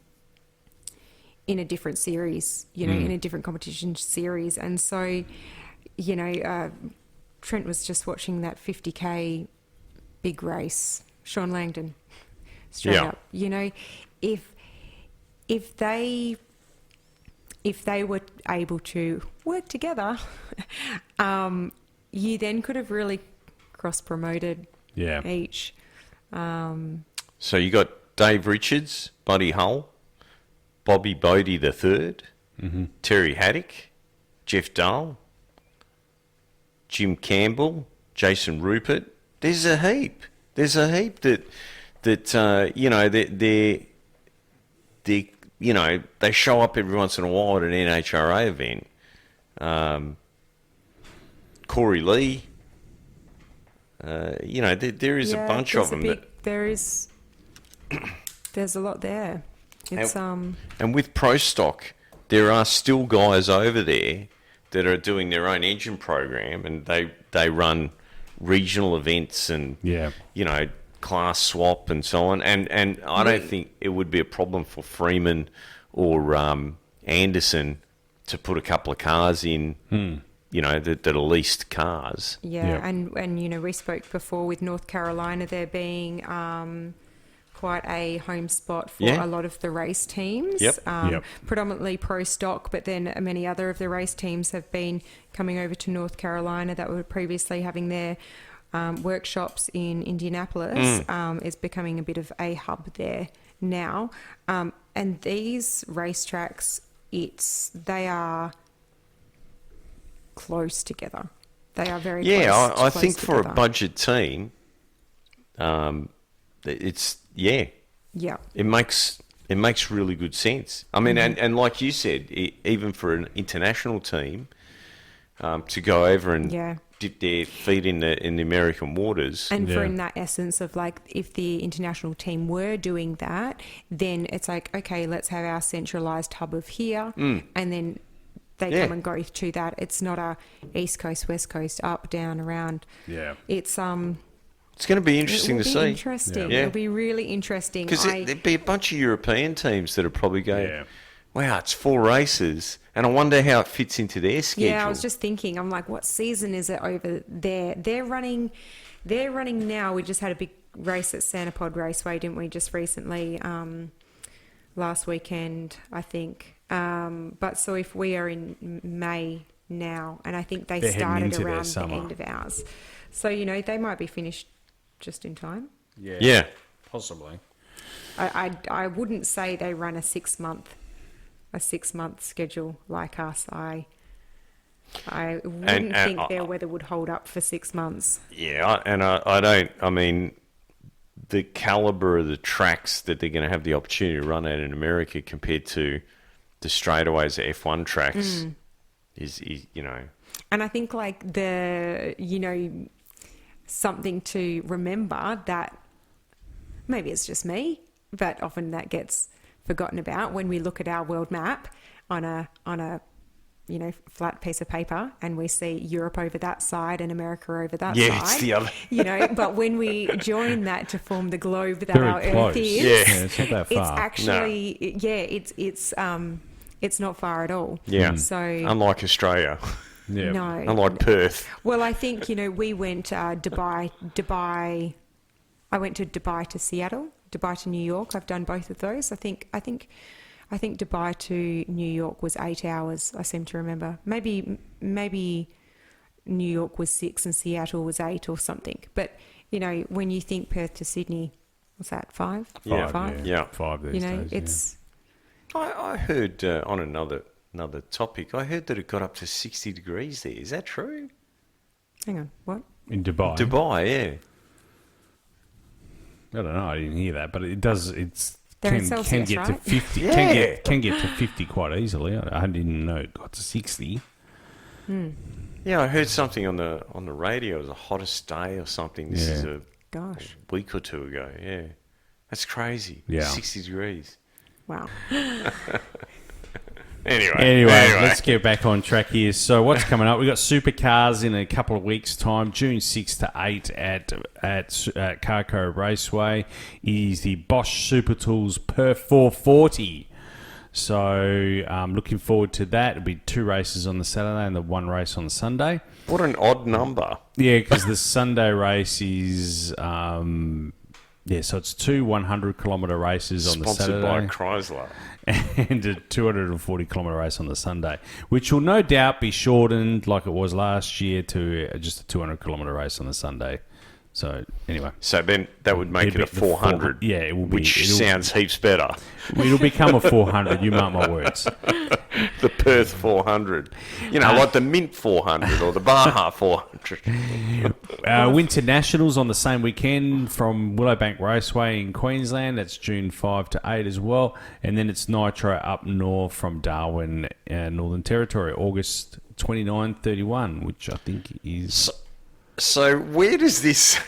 different series, you know, in a different competition series. And so, you know, Trent was just watching that 50k big race, Sean Langdon, straight up. You know, if they were able to work together, you then could have really cross-promoted each. So you got Dave Richards, Buddy Hull, Bobby Bodie III, Terry Haddock, Jeff Dahl, Jim Campbell, Jason Rupert. There's a heap. There's a heap that you know, they you know, they show up every once in a while at an NHRA event. Corey Lee. You know, there is a bunch of them. There's a lot there. It's and with Pro Stock, there are still guys over there that are doing their own engine program, and they run regional events and you know, class swap and so on. And I don't think it would be a problem for Freeman or Anderson to put a couple of cars in. You know, that are leased cars. And you know, we spoke before with North Carolina there being quite a home spot for a lot of the race teams. Predominantly Pro Stock, but then many other of the race teams have been coming over to North Carolina that were previously having their workshops in Indianapolis. Is becoming a bit of a hub there now. And these racetracks, they are close together. They are very close. I think for a budget team, it's it makes really good sense. I mean, and like you said, even for an international team to go over and dip their feet in the American waters, and for in that essence of like, if the international team were doing that, then it's like, okay, let's have our centralized hub of here, and then they come and go to that. It's not a East Coast, West Coast, up, down, around. It's going to be interesting to see. It'll be really interesting. Because there'd be a bunch of European teams that are probably going, wow, it's 4 races, and I wonder how it fits into their schedule. Yeah, I was just thinking, I'm like, what season is it over there? They're running now. We just had a big race at Santa Pod Raceway, didn't we, just recently, last weekend, I think. But so if we are in May now, and I think they started around the end of ours. So, you know, they might be finished just in time. Yeah. Possibly. I wouldn't say they run a 6-month schedule like us. I wouldn't think their weather would hold up for 6 months. Yeah, and I don't. I mean, the caliber of the tracks that they're going to have the opportunity to run at in America compared to the straightaways, the F1 tracks, is And I think like something to remember that maybe it's just me, but often that gets forgotten about when we look at our world map on a flat piece of paper and we see Europe over that side and America over that side. It's the other. But when we join that to form the globe that Very our close. Earth is, It's not that it's far. actually it's not far at all. Yeah. So Unlike Australia. Yeah. no. Unlike Perth. Well, I think we went Dubai. I went to Dubai to Seattle, Dubai to New York. I've done both of those. I think Dubai to New York was 8 hours. I seem to remember. Maybe New York was 6 and Seattle was 8 or something. But when you think Perth to Sydney, what's that? 5? Yeah. 5. Yeah. 5 these days. It's I heard on another topic, I heard that it got up to 60 degrees there. Is that true? hang on, what? In Dubai. Dubai, yeah. I don't know. I didn't hear that, but it does. It's They're in can Celsius, get to right? 50. Yeah. Can get to 50 quite easily. I didn't know it got to 60. Yeah, I heard something on the radio. It was the hottest day or something. This is a Gosh, week or two ago. Yeah, that's crazy. Yeah. 60 degrees. wow. Anyway, Let's get back on track here. So what's coming up? We've got supercars in a couple of weeks' time, June 6 to 8 at Carco Raceway is the Bosch Super Tools Perth 440. So looking forward to that. It'll be 2 races on the Saturday and the 1 race on the Sunday. What an odd number. Yeah, because the Sunday race is... so it's 2 100-kilometre races on the Sponsored Saturday. by Chrysler. And a 240-kilometre race on the Sunday, which will no doubt be shortened like it was last year to just a 200-kilometre race on the Sunday. So, anyway. So then that would make it a 400. Yeah, it will be. Which sounds heaps better. It'll become a 400, you mark my words. The Perth 400. Like the Mint 400 or the Baja 400. Winter Nationals on the same weekend from Willowbank Raceway in Queensland. That's June 5 to 8 as well. And then it's Nitro up north from Darwin, Northern Territory, August 29-31, which I think is... So where does this...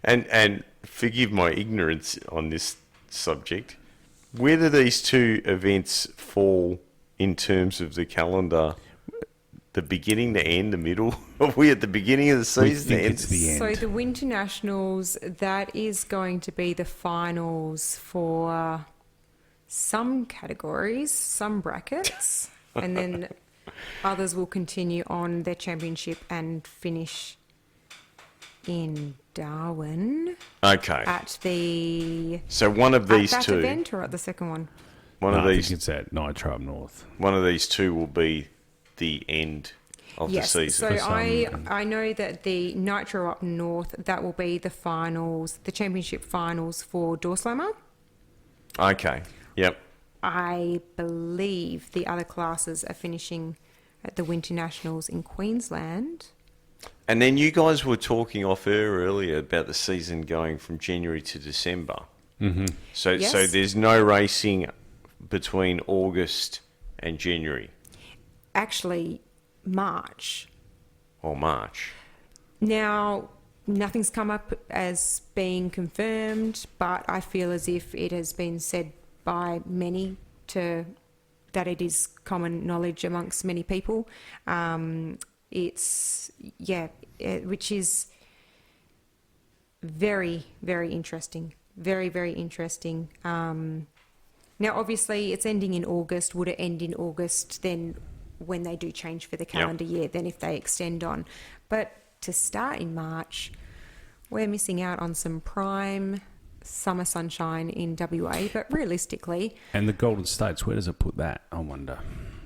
And forgive my ignorance on this subject. Where do these two events fall in terms of the calendar? The beginning, the end, the middle? Are we at the beginning of the season? We think it's the end. So the Winter Nationals, that is going to be the finals for some categories, some brackets, and then others will continue on their championship and finish in Darwin. Okay. At the... So one of these at that two... event or at the second one? One of I these... think it's at Nitro up north. One of these two will be the end of the season. So I know that the Nitro up north, that will be the finals, the championship finals for Dorslama. Okay. Yep. I believe the other classes are finishing at the Winter Nationals in Queensland. And then you guys were talking off air earlier about the season going from January to December. Mm-hmm. So there's no racing between August and January. Actually, March. Or March. Now, nothing's come up as being confirmed, but I feel as if it has been said by many that it is common knowledge amongst many people. Which is very, very interesting. Very, very interesting. Now, obviously, it's ending in August. Would it end in August then when they do change for the calendar year, then if they extend on? But to start in March, we're missing out on some prime summer sunshine in WA, but realistically... And the Golden States, where does it put that, I wonder?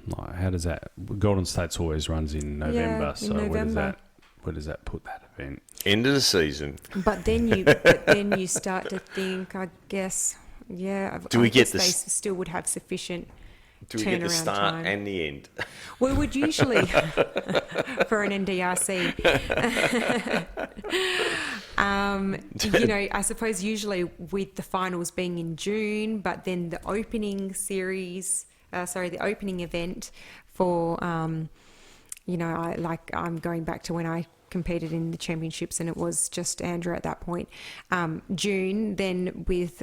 Like, how does that... Golden States always runs in November, in so November. where does that put that event? End of the season. But then you start to think, I guess, Do we get they this? still would have sufficient Do we get the turnaround start time. and the end? We would usually, for an NDRC, I suppose usually with the finals being in June, but then the opening the opening event for, I'm going back to when I competed in the championships and it was just Andrew at that point. June, then with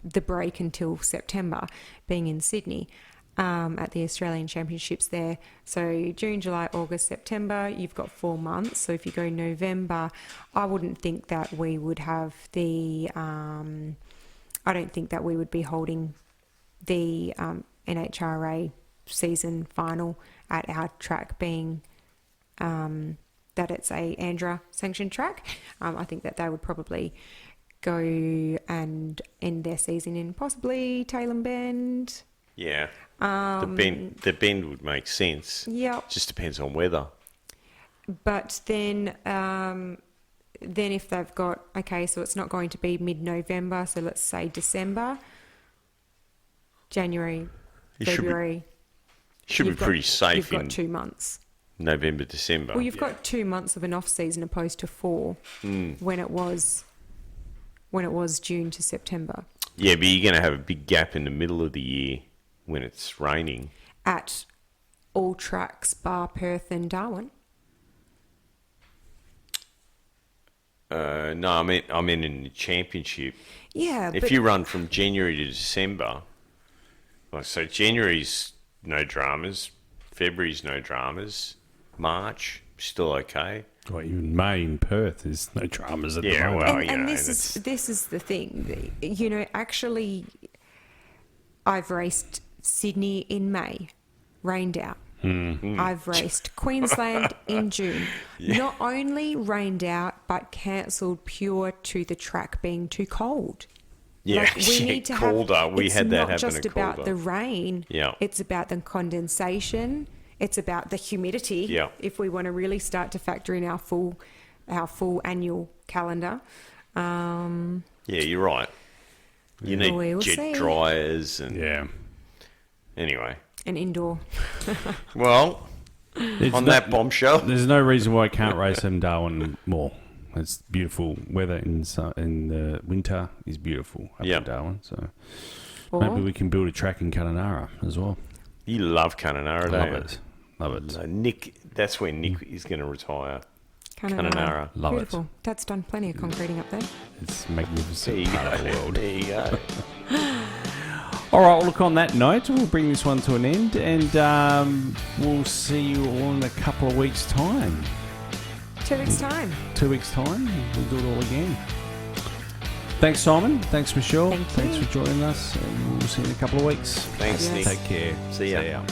the break until September being in Sydney at the Australian Championships there. So June, July, August, September, you've got 4 months. So if you go November, I wouldn't think that we would have I don't think that we would be holding the NHRA season final at our track being that it's a ANDRA sanctioned track. I think that they would probably go and end their season in possibly Tailem Bend. Yeah. The bend would make sense. Yeah. Just depends on weather. But then if they've got, so it's not going to be mid-November, so let's say December, January, February. Should be pretty safe. You've got 2 months. November, December. Well, you've got 2 months of an off-season opposed to 4 when it was June to September. Yeah, but you're going to have a big gap in the middle of the year when it's raining. At all tracks bar Perth and Darwin? No, I mean in the championship. Yeah, If you run from January to December, so January's no dramas, February's no dramas, March still okay. Well, even May in Perth is no dramas at the moment. Well, and this is the thing. Actually, I've raced Sydney in May, rained out. I've raced Queensland in June. Not only rained out, but cancelled pure to the track being too cold. Yeah, we need to colder. Have, we had that happen. It's not just about the rain. Yeah. It's about the condensation. It's about the humidity. Yeah. If we want to really start to factor in our full annual calendar. Yeah, you're right. You need jet dryers and anyway. An indoor. Well, on that bombshell, there's no reason why I can't race in Darwin more. It's beautiful weather in the winter is beautiful up in Darwin. So maybe we can build a track in Kununurra as well. You love Kununurra, don't you? Love it. Nick, that's where Nick is going to retire. Kununurra. Love Beautiful. it. Dad's done plenty of concreting up there. It's magnificent part of the world. There you go. All right, well, look, on that note, we'll bring this one to an end, and we'll see you all in a couple of weeks' time. 2 weeks' time. 2 weeks' time, we'll do it all again. Thanks, Simon. Thanks, Michelle. Thank you. Thanks for joining us, and we'll see you in a couple of weeks. Thanks, Nick. Take care. See ya.